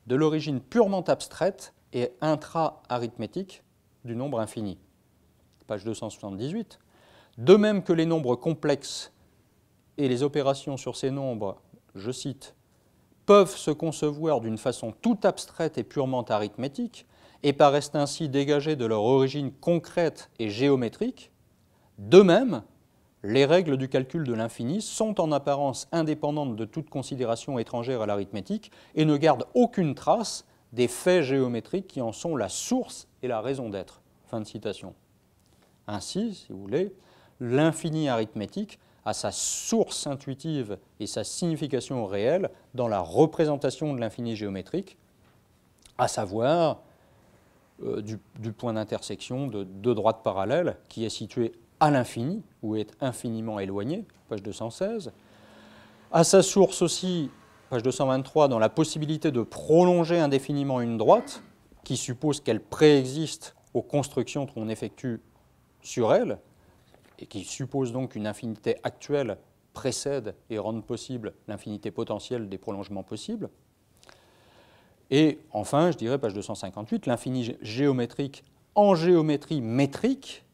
de l'origine purement abstraite et intra-arithmétique du nombre infini. Page 278. De même que les nombres complexes et les opérations sur ces nombres, je cite, peuvent se concevoir d'une façon tout abstraite et purement arithmétique et paraissent ainsi dégagés de leur origine concrète et géométrique, de même, les règles du calcul de l'infini sont en apparence indépendantes de toute considération étrangère à l'arithmétique et ne gardent aucune trace des faits géométriques qui en sont la source et la raison d'être. Fin de citation. Ainsi, si vous voulez, l'infini arithmétique a sa source intuitive et sa signification réelle dans la représentation de l'infini géométrique, à savoir du point d'intersection de deux droites parallèles qui est situé à l'infini, ou est infiniment éloigné, page 216. À sa source aussi, page 223, dans la possibilité de prolonger indéfiniment une droite, qui suppose qu'elle préexiste aux constructions qu'on effectue sur elle, et qui suppose donc qu'une infinité actuelle précède et rende possible l'infinité potentielle des prolongements possibles. Et enfin, je dirais, page 258, l'infini géométrique en géométrie métrique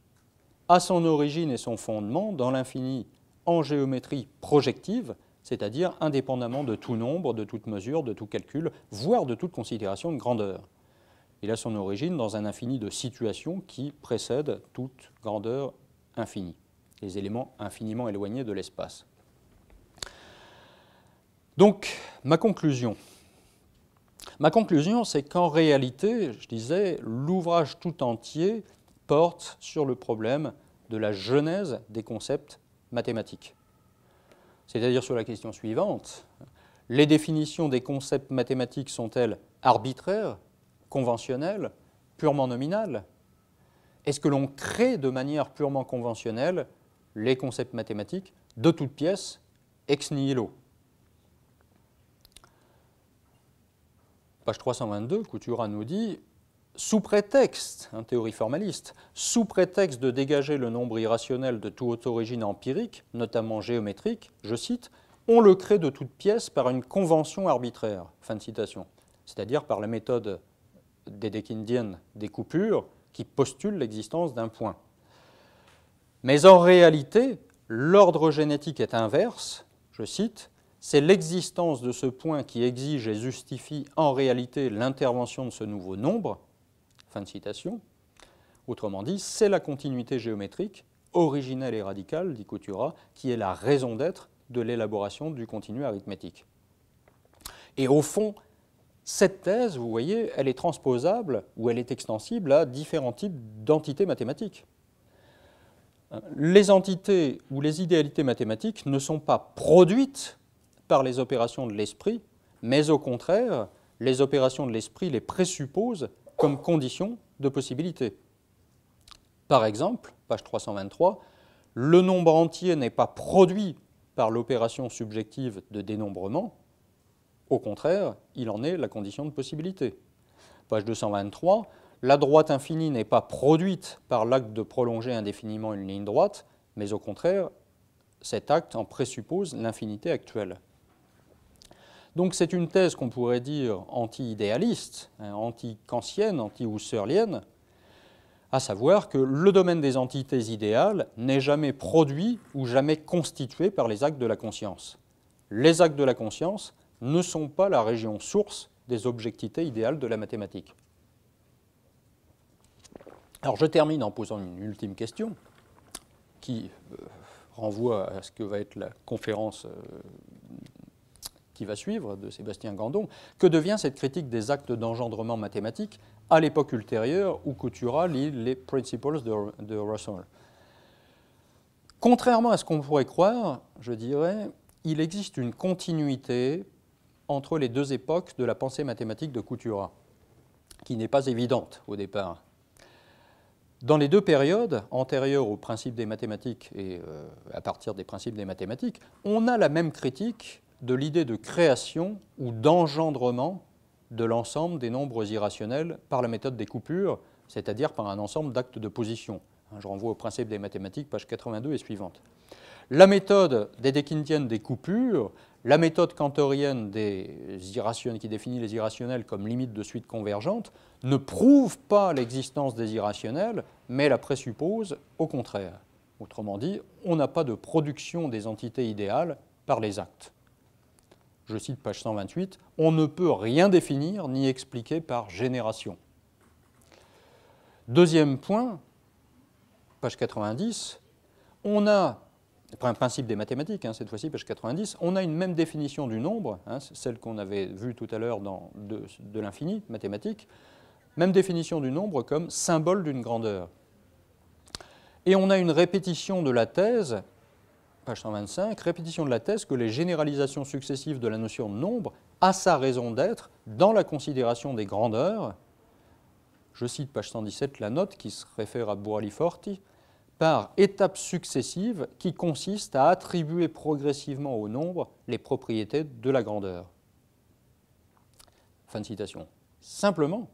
a son origine et son fondement dans l'infini en géométrie projective, c'est-à-dire indépendamment de tout nombre, de toute mesure, de tout calcul, voire de toute considération de grandeur. Il a son origine dans un infini de situations qui précède toute grandeur infinie, les éléments infiniment éloignés de l'espace. Donc, ma conclusion, c'est qu'en réalité, je disais, l'ouvrage tout entier porte sur le problème de la genèse des concepts mathématiques. C'est-à-dire sur la question suivante, les définitions des concepts mathématiques sont-elles arbitraires, conventionnelles, purement nominales? Est-ce que l'on crée de manière purement conventionnelle les concepts mathématiques de toutes pièces, ex nihilo? Page 322, Coutura nous dit, sous prétexte, théorie formaliste, sous prétexte de dégager le nombre irrationnel de toute origine empirique, notamment géométrique, je cite, on le crée de toutes pièces par une convention arbitraire, fin de citation, c'est-à-dire par la méthode dédekindienne des coupures qui postule l'existence d'un point. Mais en réalité, l'ordre génétique est inverse, je cite, c'est l'existence de ce point qui exige et justifie en réalité l'intervention de ce nouveau nombre, fin de citation. Autrement dit, c'est la continuité géométrique, originelle et radicale, dit Coutura, qui est la raison d'être de l'élaboration du continu arithmétique. Et au fond, cette thèse, vous voyez, elle est transposable ou elle est extensible à différents types d'entités mathématiques. Les entités ou les idéalités mathématiques ne sont pas produites par les opérations de l'esprit, mais au contraire, les opérations de l'esprit les présupposent comme condition de possibilité. Par exemple, page 323, le nombre entier n'est pas produit par l'opération subjective de dénombrement, au contraire, il en est la condition de possibilité. Page 223, la droite infinie n'est pas produite par l'acte de prolonger indéfiniment une ligne droite, mais au contraire, cet acte en présuppose l'infinité actuelle. Donc c'est une thèse qu'on pourrait dire anti-idéaliste, anti-kantienne, anti-husserlienne, à savoir que le domaine des entités idéales n'est jamais produit ou jamais constitué par les actes de la conscience. Les actes de la conscience ne sont pas la région source des objectivités idéales de la mathématique. Alors je termine en posant une ultime question qui renvoie à ce que va être la conférence qui va suivre de Sébastien Gandon. Que devient cette critique des actes d'engendrement mathématique à l'époque ultérieure où Coutura lit les Principles de Russell? Contrairement à ce qu'on pourrait croire, je dirais, il existe une continuité entre les deux époques de la pensée mathématique de Coutura, qui n'est pas évidente au départ. Dans les deux périodes, antérieures au principe des mathématiques et à partir des principes des mathématiques, on a la même critique de l'idée de création ou d'engendrement de l'ensemble des nombres irrationnels par la méthode des coupures, c'est-à-dire par un ensemble d'actes de position. Je renvoie au principe des mathématiques, page 82 et suivante. La méthode dédekindienne des coupures, la méthode cantorienne des irrationnels, qui définit les irrationnels comme limite de suite convergente, ne prouve pas l'existence des irrationnels, mais la présuppose au contraire. Autrement dit, on n'a pas de production des entités idéales par les actes. Je cite page 128, « On ne peut rien définir ni expliquer par génération ». Deuxième point, page 90, on a, un principe des mathématiques, cette fois-ci, page 90, on a une même définition du nombre, celle qu'on avait vue tout à l'heure de l'infini mathématique, même définition du nombre comme symbole d'une grandeur. Et on a une répétition de la thèse, page 125, répétition de la thèse que les généralisations successives de la notion de nombre a sa raison d'être dans la considération des grandeurs. Je cite page 117 la note qui se réfère à Buraliforti, par étapes successives qui consistent à attribuer progressivement au nombre les propriétés de la grandeur. Fin de citation. Simplement,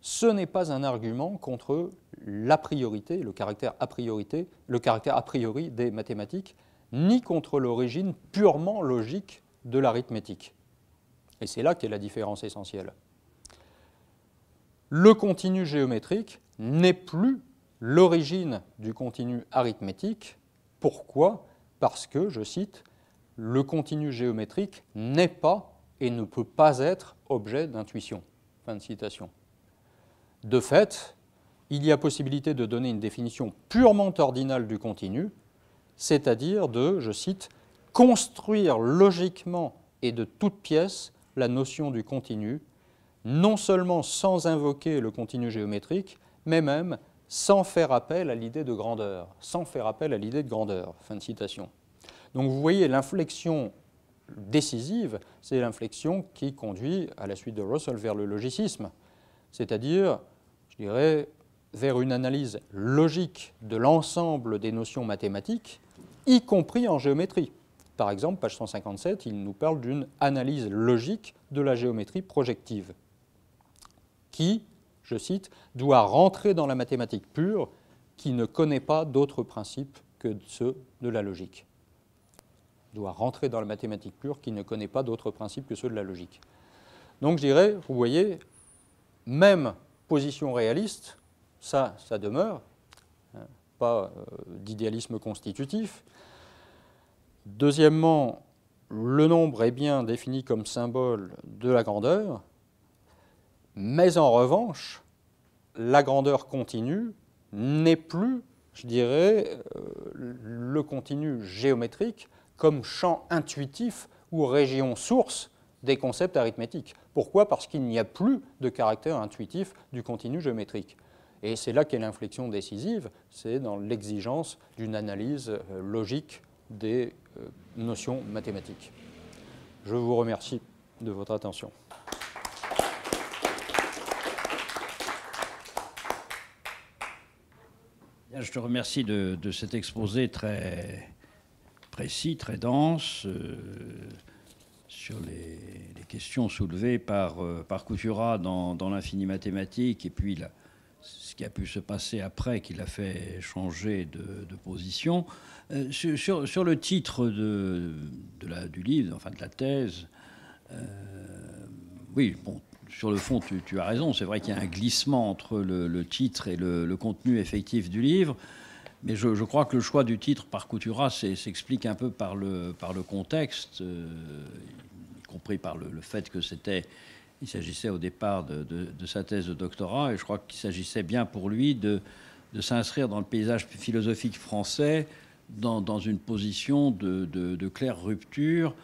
ce n'est pas un argument contre l'a priorité, le caractère a priori des mathématiques, ni contre l'origine purement logique de l'arithmétique. Et c'est là qu'est la différence essentielle. Le continu géométrique n'est plus l'origine du continu arithmétique. Pourquoi? Parce que, je cite, le continu géométrique n'est pas et ne peut pas être objet d'intuition. Fin de citation. De fait, il y a possibilité de donner une définition purement ordinale du continu, c'est-à-dire de, je cite, construire logiquement et de toute pièce la notion du continu, non seulement sans invoquer le continu géométrique, mais même sans faire appel à l'idée de grandeur. Sans faire appel à l'idée de grandeur. Fin de citation. Donc vous voyez, l'inflexion décisive, c'est l'inflexion qui conduit, à la suite de Russell, vers le logicisme, c'est-à-dire, je dirais, vers une analyse logique de l'ensemble des notions mathématiques, y compris en géométrie. Par exemple, page 157, il nous parle d'une analyse logique de la géométrie projective, qui, je cite, doit rentrer dans la mathématique pure, qui ne connaît pas d'autres principes que ceux de la logique. Doit rentrer dans la mathématique pure, qui ne connaît pas d'autres principes que ceux de la logique. Donc je dirais, vous voyez, même position réaliste, ça demeure, hein, pas d'idéalisme constitutif. Deuxièmement, le nombre est bien défini comme symbole de la grandeur, mais en revanche, la grandeur continue n'est plus, je dirais, le continu géométrique comme champ intuitif ou région source des concepts arithmétiques. Pourquoi? Parce qu'il n'y a plus de caractère intuitif du continu géométrique. Et c'est là qu'est l'inflexion décisive, c'est dans l'exigence d'une analyse logique des notions mathématiques. Je vous remercie de votre attention. Je te remercie de cet exposé très précis, très dense, sur les questions soulevées par Couturat dans l'infini mathématique, et puis ce qui a pu se passer après, qui l'a fait changer de position. Sur le titre du livre, enfin de la thèse, oui, bon, sur le fond, tu as raison. C'est vrai qu'il y a un glissement entre le titre et le contenu effectif du livre. Mais je crois que le choix du titre par Couturat s'explique un peu par le contexte, y compris par le fait que il s'agissait au départ de sa thèse de doctorat. Et je crois qu'il s'agissait bien pour lui de s'inscrire dans le paysage philosophique français dans une position de claire rupture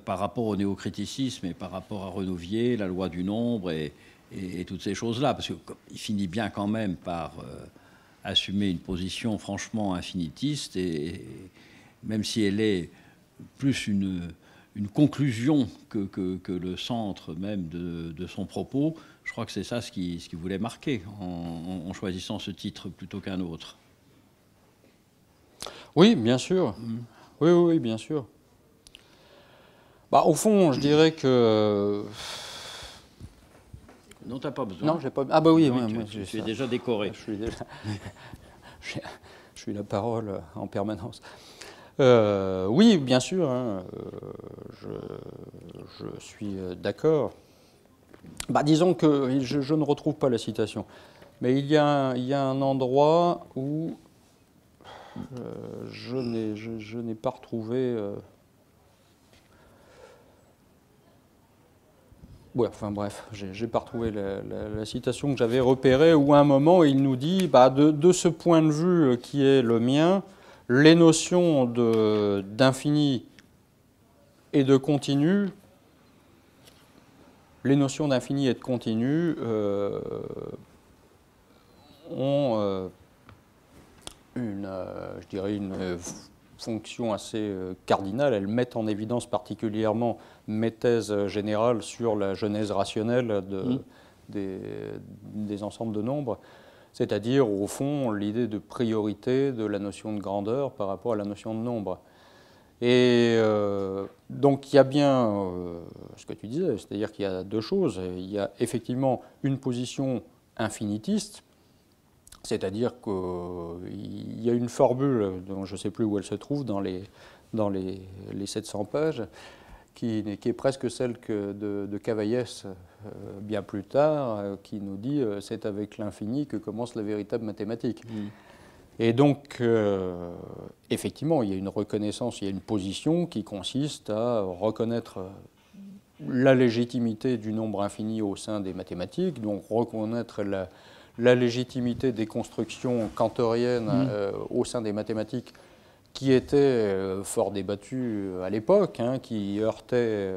par rapport au néocriticisme et par rapport à Renouvier, la loi du nombre et toutes ces choses-là, parce qu'il finit bien quand même par assumer une position franchement infinitiste, et même si elle est plus une conclusion que le centre même de son propos, je crois que c'est ça ce qu'il voulait marquer en choisissant ce titre plutôt qu'un autre. Oui, bien sûr. Oui, bien sûr. Bah, au fond, je dirais que... Non, tu n'as pas besoin. Non, j'ai pas... Ah bah oui, je suis déjà décoré. Je suis la parole en permanence. Oui, bien sûr, hein, je suis d'accord. Bah, disons que je ne retrouve pas la citation, mais il y a un endroit où je n'ai pas retrouvé... Ouais, enfin bref, j'ai pas retrouvé la citation que j'avais repérée, où à un moment il nous dit, bah, de ce point de vue qui est le mien, les notions d'infini et de continu, les notions d'infini et de continu ont je dirais une fonction assez cardinale. Elles mettent en évidence particulièrement mes thèses générales sur la genèse rationnelle des ensembles de nombres, c'est-à-dire, au fond, l'idée de priorité de la notion de grandeur par rapport à la notion de nombre. Et donc, il y a bien ce que tu disais, c'est-à-dire qu'il y a deux choses. Il y a effectivement une position infinitiste, c'est-à-dire qu'il y a une formule, dont je ne sais plus où elle se trouve, dans les 700 pages, qui est presque celle de Cavaillès bien plus tard, qui nous dit c'est avec l'infini que commence la véritable mathématique. Et donc, effectivement, il y a une reconnaissance, il y a une position qui consiste à reconnaître la légitimité du nombre infini au sein des mathématiques, donc reconnaître la légitimité des constructions kantoriennes au sein des mathématiques qui étaient fort débattues à l'époque, hein, qui heurtaient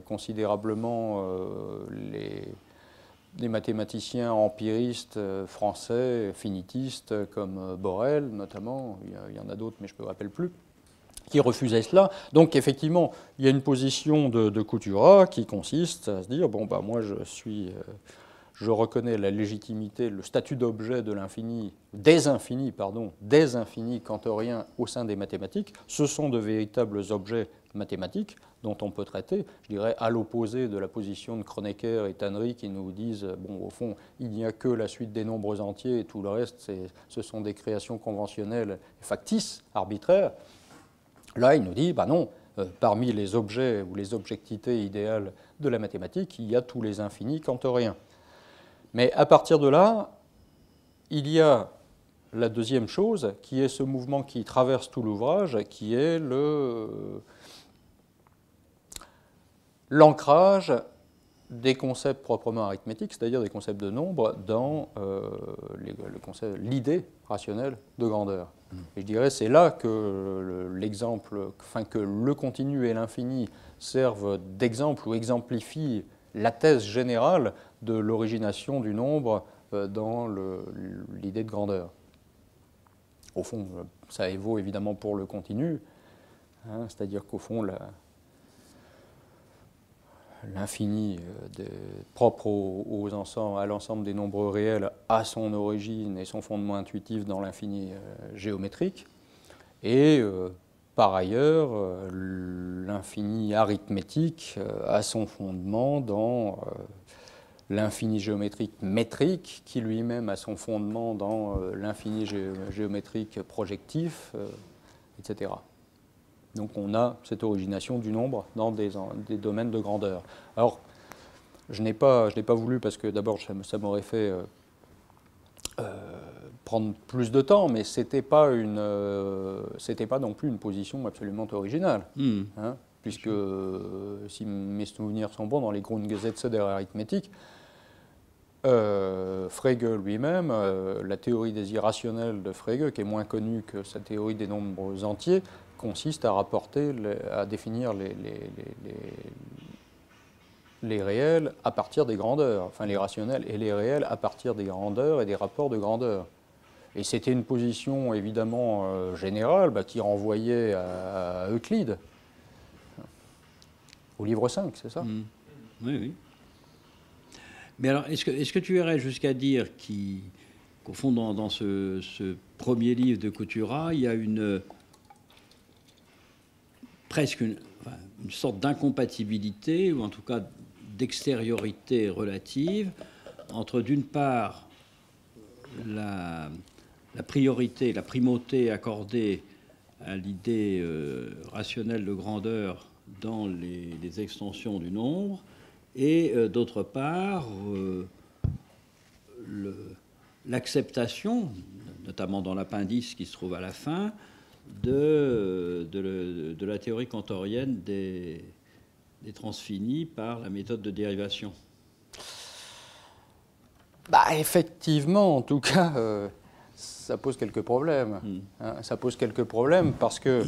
considérablement les mathématiciens empiristes français, finitistes, comme Borel notamment, il y en a d'autres mais je ne me rappelle plus, qui refusaient cela. Donc effectivement, il y a une position de Couturat qui consiste à se dire, bon, bah, moi je reconnais la légitimité, le statut d'objet de l'infini, des infinis kantoriens au sein des mathématiques. Ce sont de véritables objets mathématiques dont on peut traiter, je dirais, à l'opposé de la position de Kronecker et Tannery qui nous disent, bon, au fond, il n'y a que la suite des nombres entiers et tout le reste, ce sont des créations conventionnelles factices, arbitraires. Là, il nous dit, bah non, parmi les objets ou les objectivités idéales de la mathématique, il y a tous les infinis kantoriens. Mais à partir de là, il y a la deuxième chose, qui est ce mouvement qui traverse tout l'ouvrage, qui est l'ancrage des concepts proprement arithmétiques, c'est-à-dire des concepts de nombre, dans l'idée rationnelle de grandeur. Et je dirais c'est là que que le continu et l'infini servent d'exemple ou exemplifient la thèse générale de l'origination du nombre dans l'idée de grandeur. Au fond, ça évaut évidemment pour le continu, hein, c'est-à-dire qu'au fond, l'infini propre à l'ensemble des nombres réels a son origine et son fondement intuitif dans l'infini géométrique. Et par ailleurs, l'infini arithmétique a son fondement dans l'infini géométrique métrique, qui lui-même a son fondement dans l'infini géométrique projectif, etc. Donc on a cette origination du nombre dans des domaines de grandeur. Alors, je n'ai pas voulu, parce que d'abord ça m'aurait fait prendre plus de temps, mais ce n'était pas non plus une position absolument originale. Hein, puisque, si mes souvenirs sont bons, dans les Grundgesetze der Arithmetik, Frege lui-même, la théorie des irrationnels de Frege, qui est moins connue que sa théorie des nombres entiers, consiste à définir les réels à partir des grandeurs, enfin les rationnels et les réels à partir des grandeurs et des rapports de grandeur. Et c'était une position évidemment générale qui renvoyait à Euclide, au livre 5, c'est ça? Oui, oui. Mais alors, est-ce que tu irais jusqu'à dire qu'au fond, dans ce premier livre de Couturat, il y a presque une sorte d'incompatibilité, ou en tout cas d'extériorité relative, entre d'une part la priorité, la primauté accordée à l'idée rationnelle de grandeur dans les extensions du nombre, et d'autre part l'acceptation, notamment dans l'appendice qui se trouve à la fin, de la théorie kantorienne des transfinis par la méthode de dérivation. Effectivement, en tout cas, ça pose quelques problèmes. Hein, ça pose quelques problèmes parce que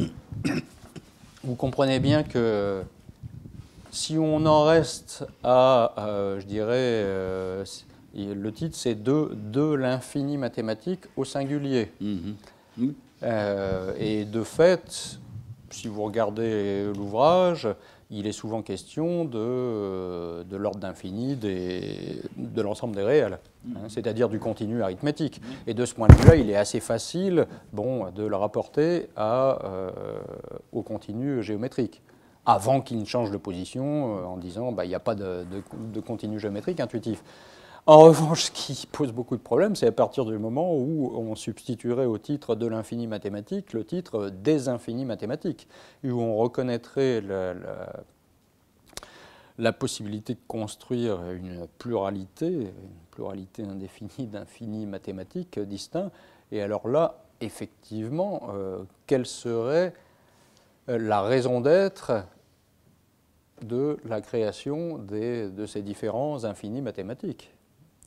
vous comprenez bien que si on en reste à, je dirais, le titre c'est de l'infini mathématique au singulier. Et de fait, si vous regardez l'ouvrage, il est souvent question de l'ordre d'infini de l'ensemble des réels, hein, c'est-à-dire du continu arithmétique. Et de ce point de vue-là, il est assez facile de le rapporter au continu géométrique, avant qu'il ne change de position en disant il n'y a pas de continu géométrique intuitif. En revanche, ce qui pose beaucoup de problèmes, c'est à partir du moment où on substituerait au titre de l'infini mathématique le titre des infinis mathématiques, et où on reconnaîtrait la possibilité de construire une pluralité indéfinie d'infinis mathématiques distincts. Et alors là, effectivement, quelle serait la raison d'être de la création de ces différents infinis mathématiques,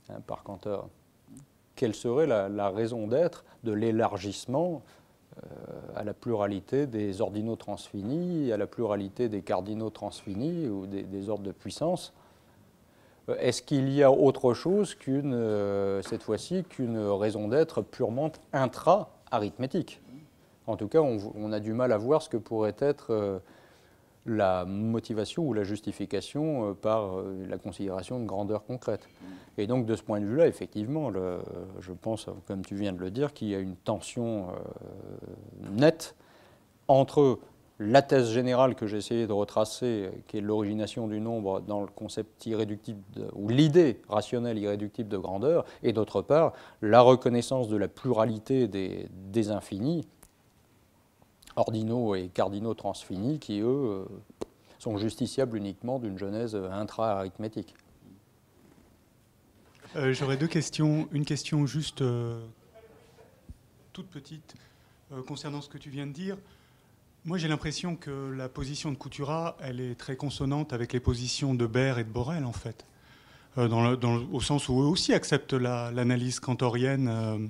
hein, par Cantor? Quelle serait la raison d'être de l'élargissement à la pluralité des ordinaux transfinis, à la pluralité des cardinaux transfinis ou des ordres de puissance? Est-ce qu'il y a autre chose cette fois-ci, qu'une raison d'être purement intra-arithmétique? En tout cas, on a du mal à voir ce que pourrait être la motivation ou la justification par la considération de grandeur concrète. Et donc, de ce point de vue-là, effectivement, je pense, comme tu viens de le dire, qu'il y a une tension nette entre la thèse générale que j'ai essayé de retracer, qui est l'origination du nombre dans le concept irréductible, ou l'idée rationnelle irréductible de grandeur, et d'autre part, la reconnaissance de la pluralité des infinis, ordinaux et cardinaux transfinis, qui, eux, sont justiciables uniquement d'une genèse intra-arithmétique. J'aurais deux questions. Une question juste toute petite concernant ce que tu viens de dire. Moi, j'ai l'impression que la position de Couturat, elle est très consonante avec les positions de Baire et de Borel, en fait. Au sens où eux aussi acceptent l'analyse cantorienne,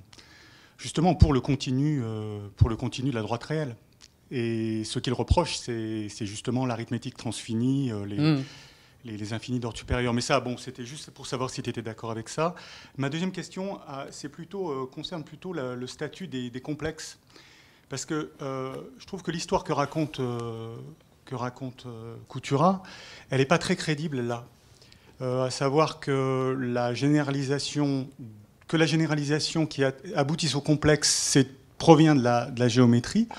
justement pour le continu de la droite réelle. Et ce qu'ils reprochent, c'est justement l'arithmétique transfinie, les infinis d'ordre supérieur. Mais ça, bon, c'était juste pour savoir si tu étais d'accord avec ça. Ma deuxième question concerne plutôt le statut des complexes. Parce que je trouve que l'histoire que raconte Couturat, elle n'est pas très crédible là. À savoir que la généralisation qui aboutisse au complexe provient de la géométrie.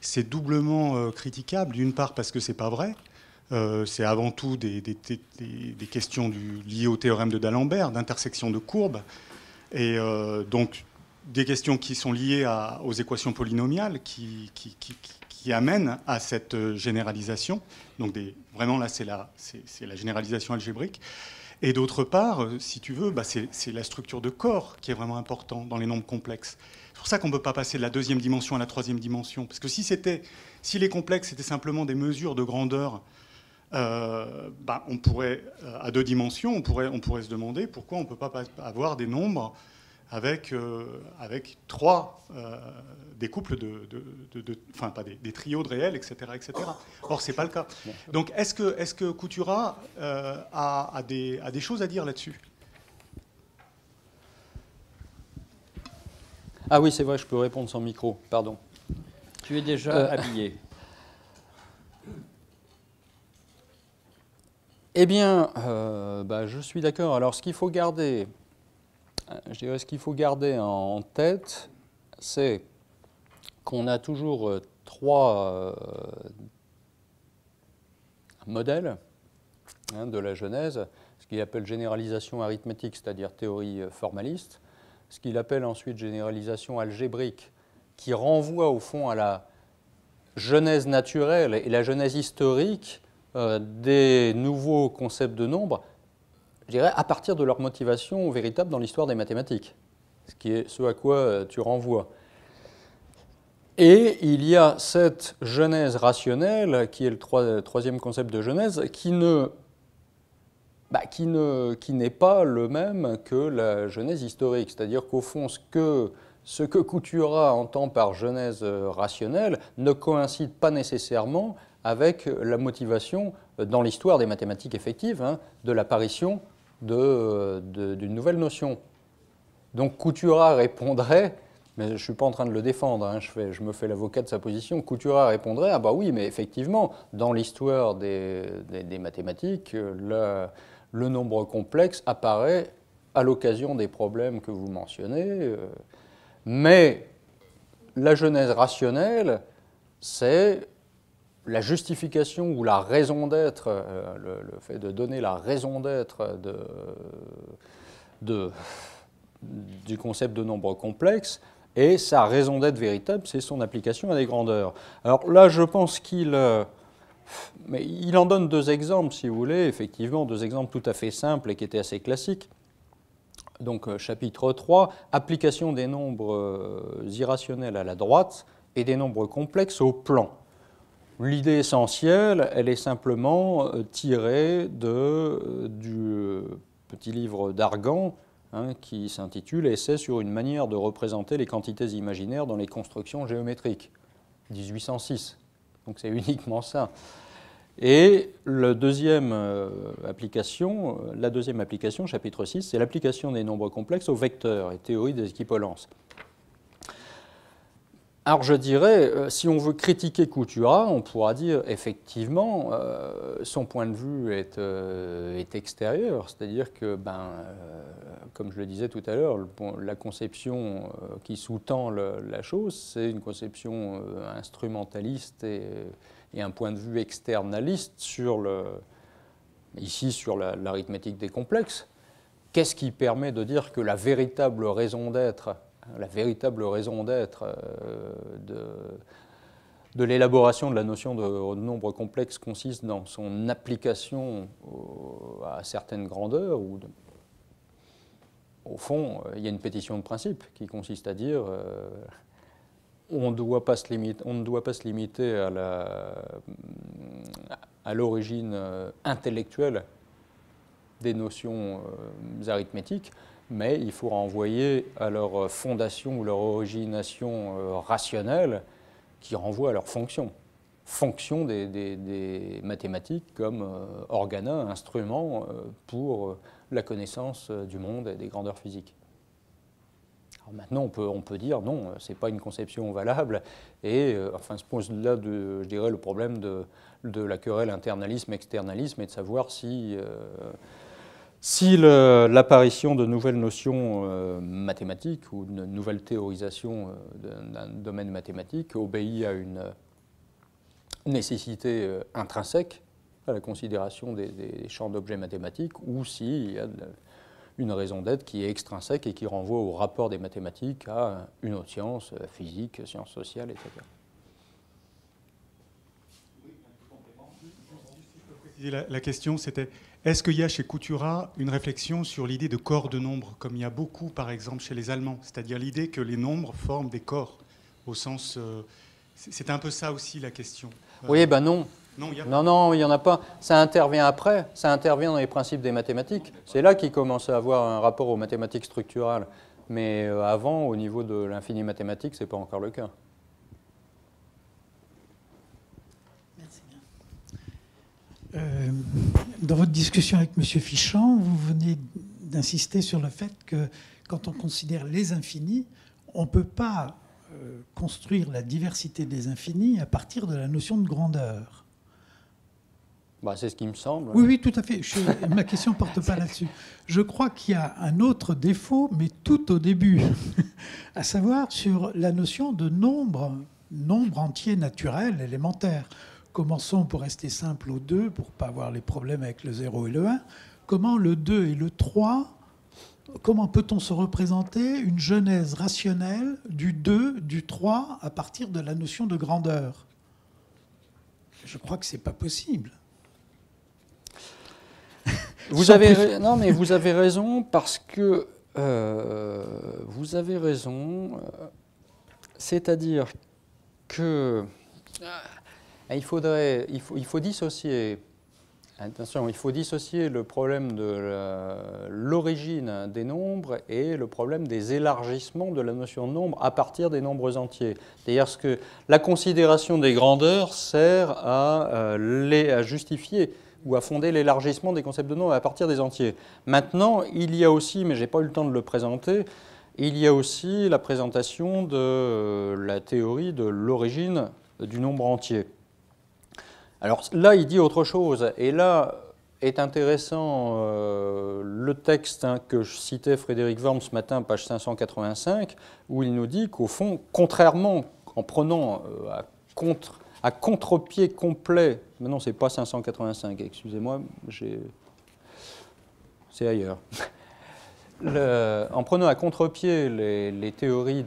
C'est doublement critiquable, d'une part parce que c'est pas vrai. C'est avant tout des questions liées au théorème de D'Alembert, d'intersection de courbes, et donc des questions qui sont liées aux équations polynomiales qui amènent à cette généralisation. Donc vraiment là, c'est la généralisation algébrique. Et d'autre part, si tu veux, c'est la structure de corps qui est vraiment importante dans les nombres complexes. C'est pour ça qu'on ne peut pas passer de la deuxième dimension à la troisième dimension. Parce que si les complexes étaient simplement des mesures de grandeur, on pourrait, à deux dimensions, on pourrait se demander pourquoi on ne peut pas avoir des nombres avec trois, des couples enfin pas des trios de réels, etc. etc. Or, ce n'est pas le cas. Donc, est-ce que Couturat a des choses à dire là-dessus? Ah oui, c'est vrai, je peux répondre sans micro, pardon. Tu es déjà habillé. Eh bien, je suis d'accord. Alors, ce qu'il faut garder, en tête, c'est qu'on a toujours trois modèles de la Genèse, ce qu'il appelle généralisation arithmétique, c'est-à-dire théorie formaliste, ce qu'il appelle ensuite généralisation algébrique, qui renvoie au fond à la genèse naturelle et la genèse historique des nouveaux concepts de nombre, je dirais, à partir de leur motivation véritable dans l'histoire des mathématiques, ce qui est ce à quoi tu renvoies. Et il y a cette genèse rationnelle, qui est le troisième concept de genèse, qui n'est pas le même que la genèse historique. C'est-à-dire qu'au fond, ce que Couturat entend par genèse rationnelle ne coïncide pas nécessairement avec la motivation dans l'histoire des mathématiques effectives de l'apparition d'une nouvelle notion. Donc Couturat répondrait, mais je ne suis pas en train de le défendre, je me fais l'avocat de sa position, Couturat répondrait, ah bah oui, mais effectivement, dans l'histoire des mathématiques, le nombre complexe apparaît à l'occasion des problèmes que vous mentionnez, mais la genèse rationnelle, c'est la justification ou la raison d'être, le fait de donner la raison d'être du concept de nombre complexe, et sa raison d'être véritable, c'est son application à des grandeurs. Alors là, je pense qu'il Mais il en donne deux exemples, si vous voulez, effectivement, deux exemples tout à fait simples et qui étaient assez classiques. Donc, chapitre 3, application des nombres irrationnels à la droite et des nombres complexes au plan. L'idée essentielle, elle est simplement tirée du petit livre d'Argan, hein, qui s'intitule « Essai sur une manière de représenter les quantités imaginaires dans les constructions géométriques », 1806. Donc c'est uniquement ça. Et la deuxième application, chapitre 6, c'est l'application des nombres complexes aux vecteurs et théorie des équivalences. Alors je dirais, si on veut critiquer Couturat, on pourra dire effectivement son point de vue est extérieur, c'est-à-dire que, comme je le disais tout à l'heure, la conception qui sous-tend la chose, c'est une conception instrumentaliste et un point de vue externaliste sur l'arithmétique des complexes. Qu'est-ce qui permet de dire que la véritable raison d'être de l'élaboration de la notion de nombre complexe consiste dans son application à certaines grandeurs, au fond, il y a une pétition de principe qui consiste à dire on ne doit pas se limiter à l'origine intellectuelle des notions arithmétiques, mais il faut renvoyer à leur fondation ou leur origination rationnelle qui renvoie à leur fonction. Fonction des mathématiques comme organa, instrument pour la connaissance du monde et des grandeurs physiques. Alors maintenant, on peut dire non, ce n'est pas une conception valable, et enfin se pose là, je dirais, le problème de la querelle internalisme-externalisme et de savoir si l'apparition de nouvelles notions mathématiques ou de nouvelles théorisations d'un domaine mathématique obéit à une nécessité intrinsèque à la considération des champs d'objets mathématiques, ou s'il y a une raison d'être qui est extrinsèque et qui renvoie au rapport des mathématiques à une autre science, physique, sciences sociales, etc. La question, c'était, est-ce qu'il y a chez Couturat une réflexion sur l'idée de corps de nombres, comme il y a beaucoup, par exemple, chez les Allemands, c'est-à-dire l'idée que les nombres forment des corps, au sens... c'est un peu ça aussi, la question. Oui, ben non. Non, il n'y en a pas. Ça intervient après, ça intervient dans les principes des mathématiques. C'est là qu'il commence à avoir un rapport aux mathématiques structurales. Mais avant, au niveau de l'infini mathématique, ce n'est pas encore le cas. Dans votre discussion avec M. Fichant, vous venez d'insister sur le fait que quand on considère les infinis, on ne peut pas construire la diversité des infinis à partir de la notion de grandeur. C'est ce qui me semble. Oui, oui, tout à fait. Ma question ne porte pas là-dessus. Je crois qu'il y a un autre défaut, mais tout au début, à savoir sur la notion de nombre entier naturel, élémentaire. Commençons, pour rester simple, au 2, pour ne pas avoir les problèmes avec le 0 et le 1. Comment le 2 et le 3, comment peut-on se représenter une genèse rationnelle du 2, du 3, à partir de la notion de grandeur? Je crois que ce n'est pas possible. Vous avez raison, parce que vous avez raison, c'est-à-dire que il faut dissocier. Attention, il faut dissocier le problème de l'origine des nombres et le problème des élargissements de la notion de nombre à partir des nombres entiers. C'est-à-dire que la considération des grandeurs sert à justifier ou à fonder l'élargissement des concepts de nombre à partir des entiers. Maintenant, il y a aussi, mais je n'ai pas eu le temps de le présenter, il y a aussi la présentation de la théorie de l'origine du nombre entier. Alors là, il dit autre chose, et là est intéressant le texte que je citais, Frédéric Worm, ce matin, page 585, où il nous dit qu'au fond, contrairement, en prenant à contre-pied complet, mais non, ce n'est pas 585, excusez-moi, c'est ailleurs. En prenant à contre-pied les théories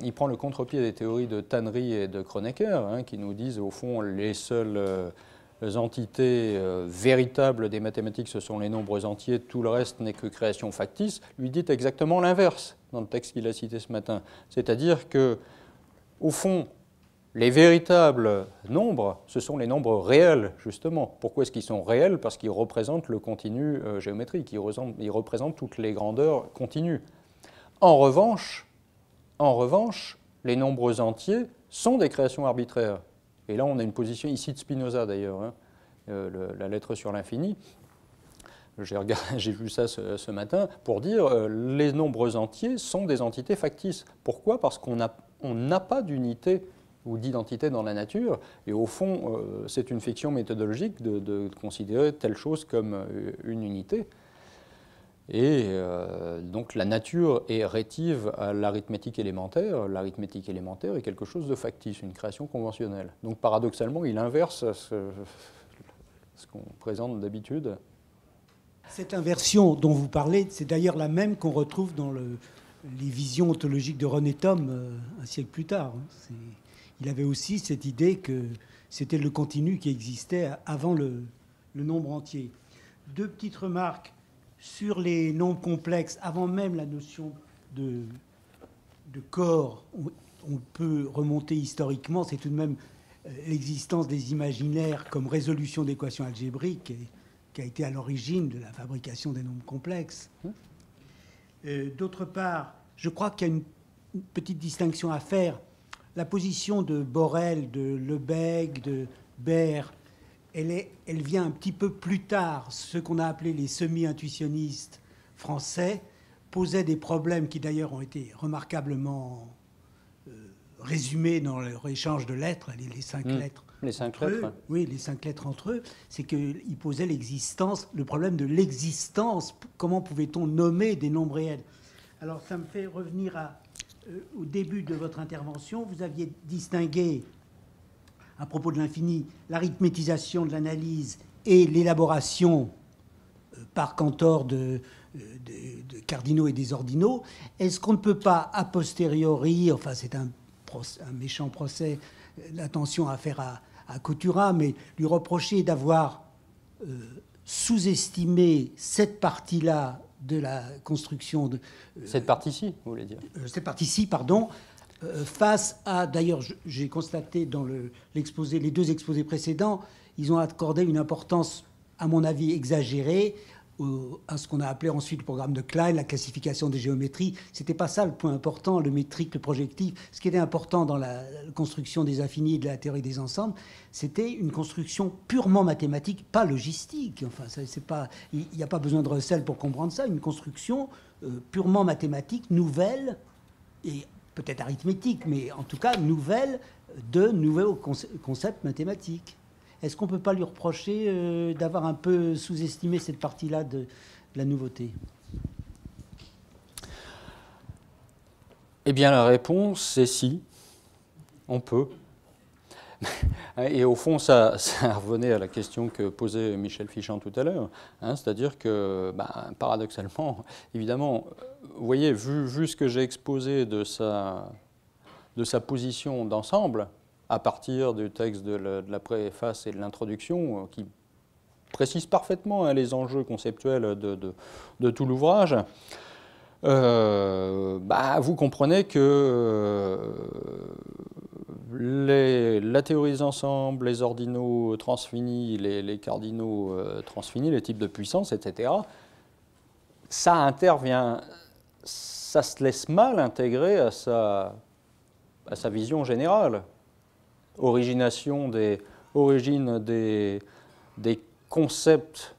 il prend le contre-pied des théories de Tannery et de Kronecker, hein, qui nous disent au fond les seules entités véritables des mathématiques, ce sont les nombres entiers, tout le reste n'est que création factice. Lui dit exactement l'inverse dans le texte qu'il a cité ce matin, c'est-à-dire que au fond, les véritables nombres, ce sont les nombres réels, justement. Pourquoi est-ce qu'ils sont réels? Parce qu'ils représentent le continu géométrique, ils représentent toutes les grandeurs continues. En revanche, les nombres entiers sont des créations arbitraires. Et là, on a une position ici de Spinoza, d'ailleurs, hein, la lettre sur l'infini. J'ai vu ça ce matin, pour dire les nombres entiers sont des entités factices. Pourquoi? Parce qu'on n'a pas d'unité ou d'identité dans la nature, et au fond, c'est une fiction méthodologique de considérer telle chose comme une unité. Et donc la nature est rétive à l'arithmétique élémentaire. L'arithmétique élémentaire est quelque chose de factice, une création conventionnelle. Donc paradoxalement, il inverse ce qu'on présente d'habitude. Cette inversion dont vous parlez, c'est d'ailleurs la même qu'on retrouve dans les visions ontologiques de René Thom un siècle plus tard. Il avait aussi cette idée que c'était le continu qui existait avant le nombre entier. Deux petites remarques sur les nombres complexes. Avant même la notion de corps, on peut remonter historiquement, c'est tout de même l'existence des imaginaires comme résolution d'équations algébriques qui a été à l'origine de la fabrication des nombres complexes. D'autre part, je crois qu'il y a une petite distinction à faire. La position de Borel, de Lebesgue, de Baire, elle vient un petit peu plus tard. Ce qu'on a appelé les semi-intuitionnistes français posaient des problèmes qui d'ailleurs ont été remarquablement résumés dans leur échange de lettres, les 5 lettres. Les 5 lettres. Oui, les 5 lettres entre eux. C'est qu'ils posaient le problème de l'existence. Comment pouvait-on nommer des nombres réels? Alors ça me fait revenir au début de votre intervention. Vous aviez distingué, à propos de l'infini, l'arithmétisation de l'analyse et l'élaboration par Cantor de cardinaux et des ordinaux. Est-ce qu'on ne peut pas, a posteriori, enfin c'est un méchant procès d'attention à faire à Couturat, mais lui reprocher d'avoir sous-estimé cette partie-là de la construction de... cette partie-ci, vous voulez dire? Cette partie-ci, pardon, face à... D'ailleurs, j'ai constaté dans l'exposé, les deux exposés précédents, ils ont accordé une importance, à mon avis, exagérée à ce qu'on a appelé ensuite le programme de Klein, la classification des géométries. C'était pas ça le point important, le métrique, le projectif. Ce qui était important dans la construction des infinis et de la théorie des ensembles, c'était une construction purement mathématique, pas logistique. Enfin, il n'y a pas besoin de Russell pour comprendre ça. Une construction purement mathématique, nouvelle, et peut-être arithmétique, mais en tout cas nouvelle, de nouveaux concepts mathématiques. Est-ce qu'on ne peut pas lui reprocher d'avoir un peu sous-estimé cette partie-là de la nouveauté? Eh bien, la réponse, c'est si. On peut. Et au fond, ça revenait à la question que posait Michel Fichant tout à l'heure. Hein, c'est-à-dire que, paradoxalement, évidemment, vous voyez, vu ce que j'ai exposé de sa position d'ensemble, à partir du texte de la préface et de l'introduction, qui précise parfaitement les enjeux conceptuels de tout l'ouvrage, vous comprenez que la théorie des ensembles, les ordinaux transfinis, les cardinaux transfinis, les types de puissance, etc., ça intervient, ça se laisse mal intégrer à sa vision générale. Origine des concepts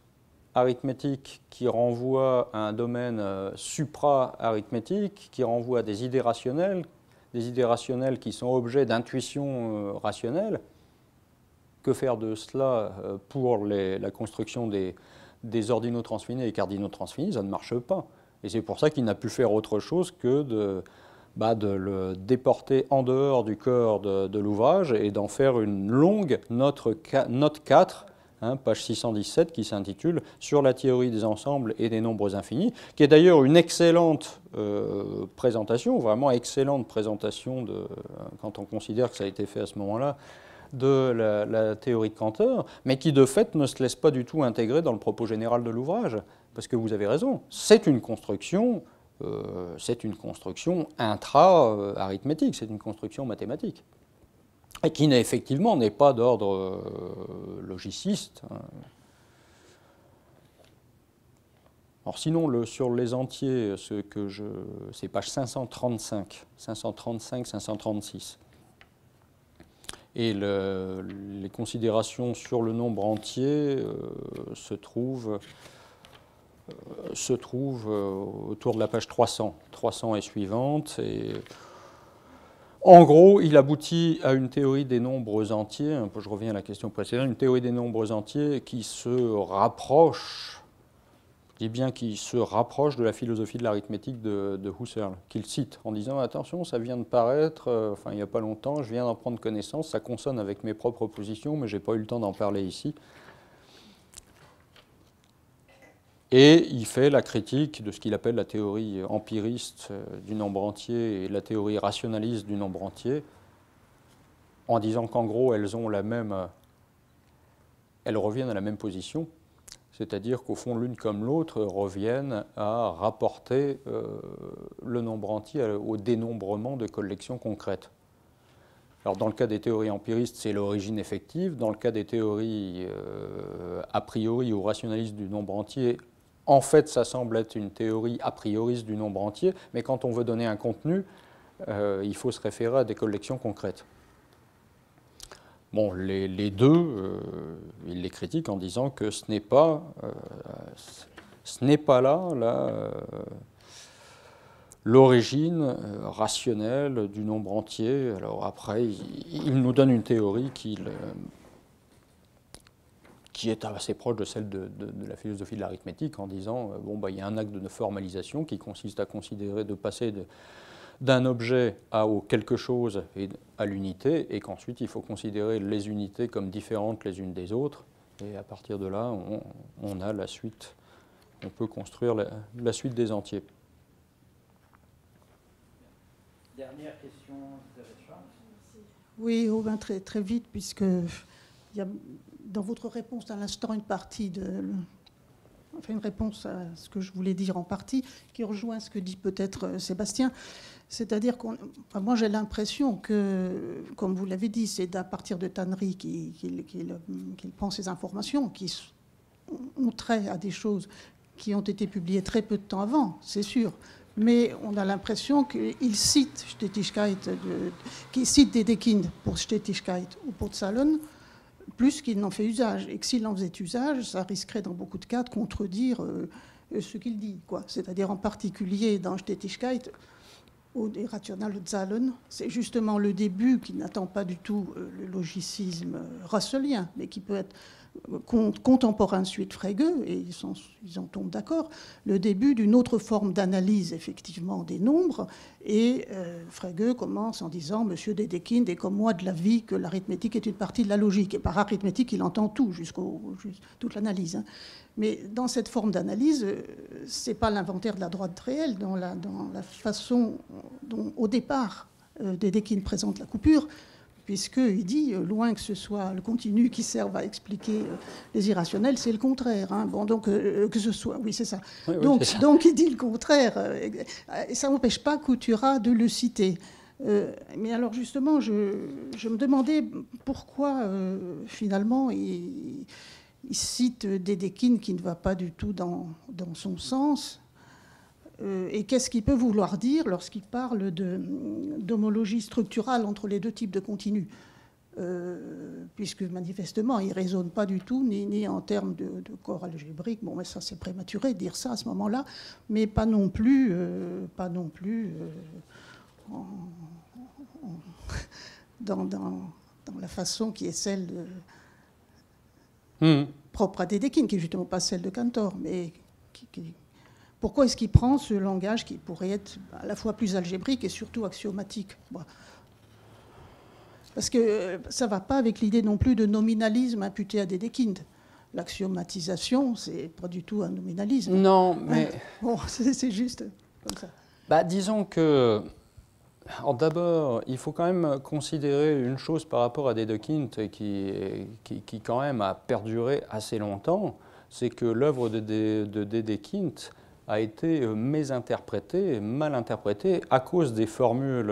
arithmétiques qui renvoient à un domaine supra-arithmétique, qui renvoient à des idées rationnelles qui sont objets d'intuitions rationnelles. Que faire de cela pour la construction des ordinaux transfinis et cardinaux transfinis? Ça ne marche pas. Et c'est pour ça qu'il n'a pu faire autre chose que de le déporter en dehors du corps de l'ouvrage et d'en faire une longue note 4, hein, page 617, qui s'intitule « Sur la théorie des ensembles et des nombres infinis », qui est d'ailleurs une excellente présentation, vraiment excellente présentation, quand on considère que ça a été fait à ce moment-là, de la théorie de Cantor, mais qui de fait ne se laisse pas du tout intégrer dans le propos général de l'ouvrage, parce que vous avez raison, c'est une construction intra-arithmétique, c'est une construction mathématique, et qui effectivement n'est pas d'ordre logiciste. Alors sinon, sur les entiers, c'est page 535, 536. Et les considérations sur le nombre entier se trouvent autour de la page 300 et suivante. Et en gros, il aboutit à une théorie des nombres entiers, un peu, je reviens à la question précédente, une théorie des nombres entiers qui se rapproche, je dis bien qui se rapproche de la philosophie de l'arithmétique de Husserl, qu'il cite en disant « Attention, ça vient de paraître, il n'y a pas longtemps, je viens d'en prendre connaissance, ça consonne avec mes propres positions, mais je n'ai pas eu le temps d'en parler ici. » Et il fait la critique de ce qu'il appelle la théorie empiriste du nombre entier et la théorie rationaliste du nombre entier, en disant qu'en gros, elles reviennent à la même position, c'est-à-dire qu'au fond, l'une comme l'autre reviennent à rapporter le nombre entier au dénombrement de collections concrètes. Alors, dans le cas des théories empiristes, c'est l'origine effective. Dans le cas des théories a priori ou rationalistes du nombre entier, en fait, ça semble être une théorie a prioriste du nombre entier, mais quand on veut donner un contenu, il faut se référer à des collections concrètes. Bon, les deux, il les critique en disant que ce n'est pas là l'origine rationnelle du nombre entier. Alors après, il nous donne une théorie qui est assez proche de celle de la philosophie de l'arithmétique, en disant il y a un acte de formalisation qui consiste à considérer de passer d'un objet au quelque chose et à l'unité, et qu'ensuite il faut considérer les unités comme différentes les unes des autres, et à partir de là, on a la suite, on peut construire la suite des entiers. Dernière question, oui, Aubin, très, très vite, puisque il y a dans votre réponse à l'instant une réponse à ce que je voulais dire en partie, qui rejoint ce que dit peut-être Sébastien. C'est-à-dire moi j'ai l'impression que, comme vous l'avez dit, c'est à partir de Tannery qu'il prend ces informations qui ont trait à des choses qui ont été publiées très peu de temps avant, c'est sûr. Mais on a l'impression qu'il cite Stetigkeit, qu'il cite Dedekind pour Stetigkeit ou pour Zahlen, plus qu'il n'en fait usage. Et que s'il en faisait usage, ça risquerait dans beaucoup de cas de contredire ce qu'il dit, C'est-à-dire en particulier dans Stetigkeit, au Rational de Zahlen, c'est justement le début qui n'attend pas du tout le logicisme russelien, mais qui peut être contemporain de suite Frege, et ils en tombent d'accord, le début d'une autre forme d'analyse effectivement des nombres, et Frege commence en disant « Monsieur Dedekind est comme moi de l'avis que l'arithmétique est une partie de la logique », et par arithmétique il entend tout, toute l'analyse. Mais dans cette forme d'analyse, ce n'est pas l'inventaire de la droite réelle, dans la façon dont au départ Dedekind présente la coupure, puisqu'il dit, loin que ce soit le continu qui serve à expliquer les irrationnels, c'est le contraire. Bon, donc, que ce soit... Oui, c'est ça. Oui, donc, il dit le contraire. Et ça n'empêche pas Couturat de le citer. Mais alors, justement, je me demandais pourquoi, finalement, il cite Dedekind qui ne va pas du tout dans son sens. Et qu'est-ce qu'il peut vouloir dire lorsqu'il parle d'homologie structurale entre les deux types de continus, puisque manifestement, il ne raisonne pas du tout, ni en termes de corps algébrique. Bon, mais ça, c'est prématuré de dire ça à ce moment-là, mais pas non plus dans la façon qui est celle propre à Dedekind, qui n'est justement pas celle de Cantor, mais pourquoi est-ce qu'il prend ce langage qui pourrait être à la fois plus algébrique et surtout axiomatique? Parce que ça ne va pas avec l'idée non plus de nominalisme imputé à Dedekind. l'axiomatisation, c'est pas du tout un nominalisme. Non, mais... Bon, c'est juste comme ça. Bah, disons que... Alors d'abord, il faut quand même considérer une chose par rapport à Dedekind qui quand même a perduré assez longtemps, c'est que l'œuvre de Dedekind a été mésinterprétée, mal interprétée à cause des formules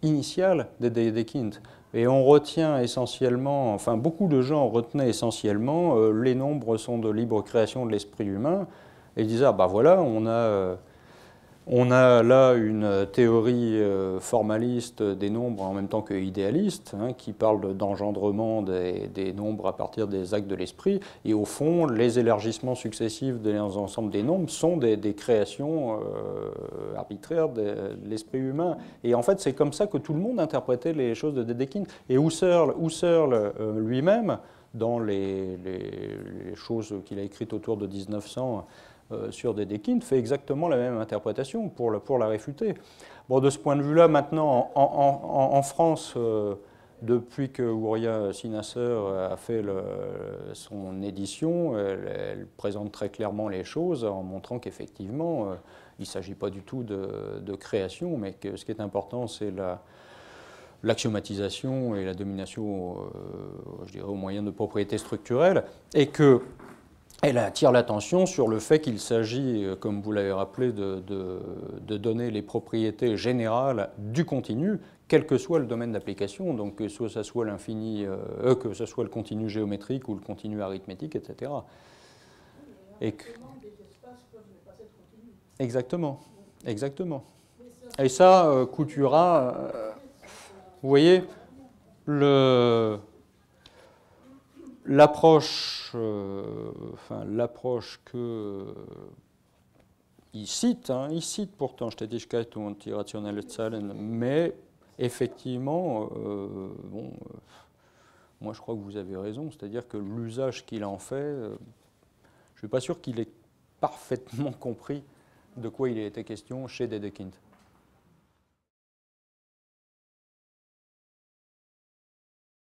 initiales de Dedekind. Et on retient essentiellement, enfin beaucoup de gens retenaient essentiellement les nombres sont de libre création de l'esprit humain, et ils disaient, ah bah voilà, on a là une théorie formaliste des nombres en même temps que idéaliste, hein, qui parle d'engendrement des nombres à partir des actes de l'esprit. Et au fond, les élargissements successifs de l'ensemble des nombres sont des créations arbitraires de l'esprit humain. Et en fait, c'est comme ça que tout le monde interprétait les choses de Dedekind. Et Husserl lui-même, dans les choses qu'il a écrites autour de 1900, sur Dedekind, fait exactement la même interprétation pour la réfuter. Bon, de ce point de vue-là, maintenant, en France, depuis que Houriya Sinasser a fait son édition, elle présente très clairement les choses en montrant qu'effectivement, il ne s'agit pas du tout de création, mais que ce qui est important, c'est l'axiomatisation et la domination, je dirais, au moyen de propriétés structurelles, et que elle attire l'attention sur le fait qu'il s'agit, comme vous l'avez rappelé, de donner les propriétés générales du continu, quel que soit le domaine d'application, donc que ce soit l'infini, que ce soit le continu géométrique ou le continu arithmétique, etc. Et que... Exactement, exactement. Et ça, Coutura, vous voyez, l'approche qu'il cite, il cite pourtant Ständigkeit und irrationelle Zahlen, mais effectivement, moi je crois que vous avez raison, c'est-à-dire que l'usage qu'il en fait, je ne suis pas sûr qu'il ait parfaitement compris de quoi il était question chez Dedekind.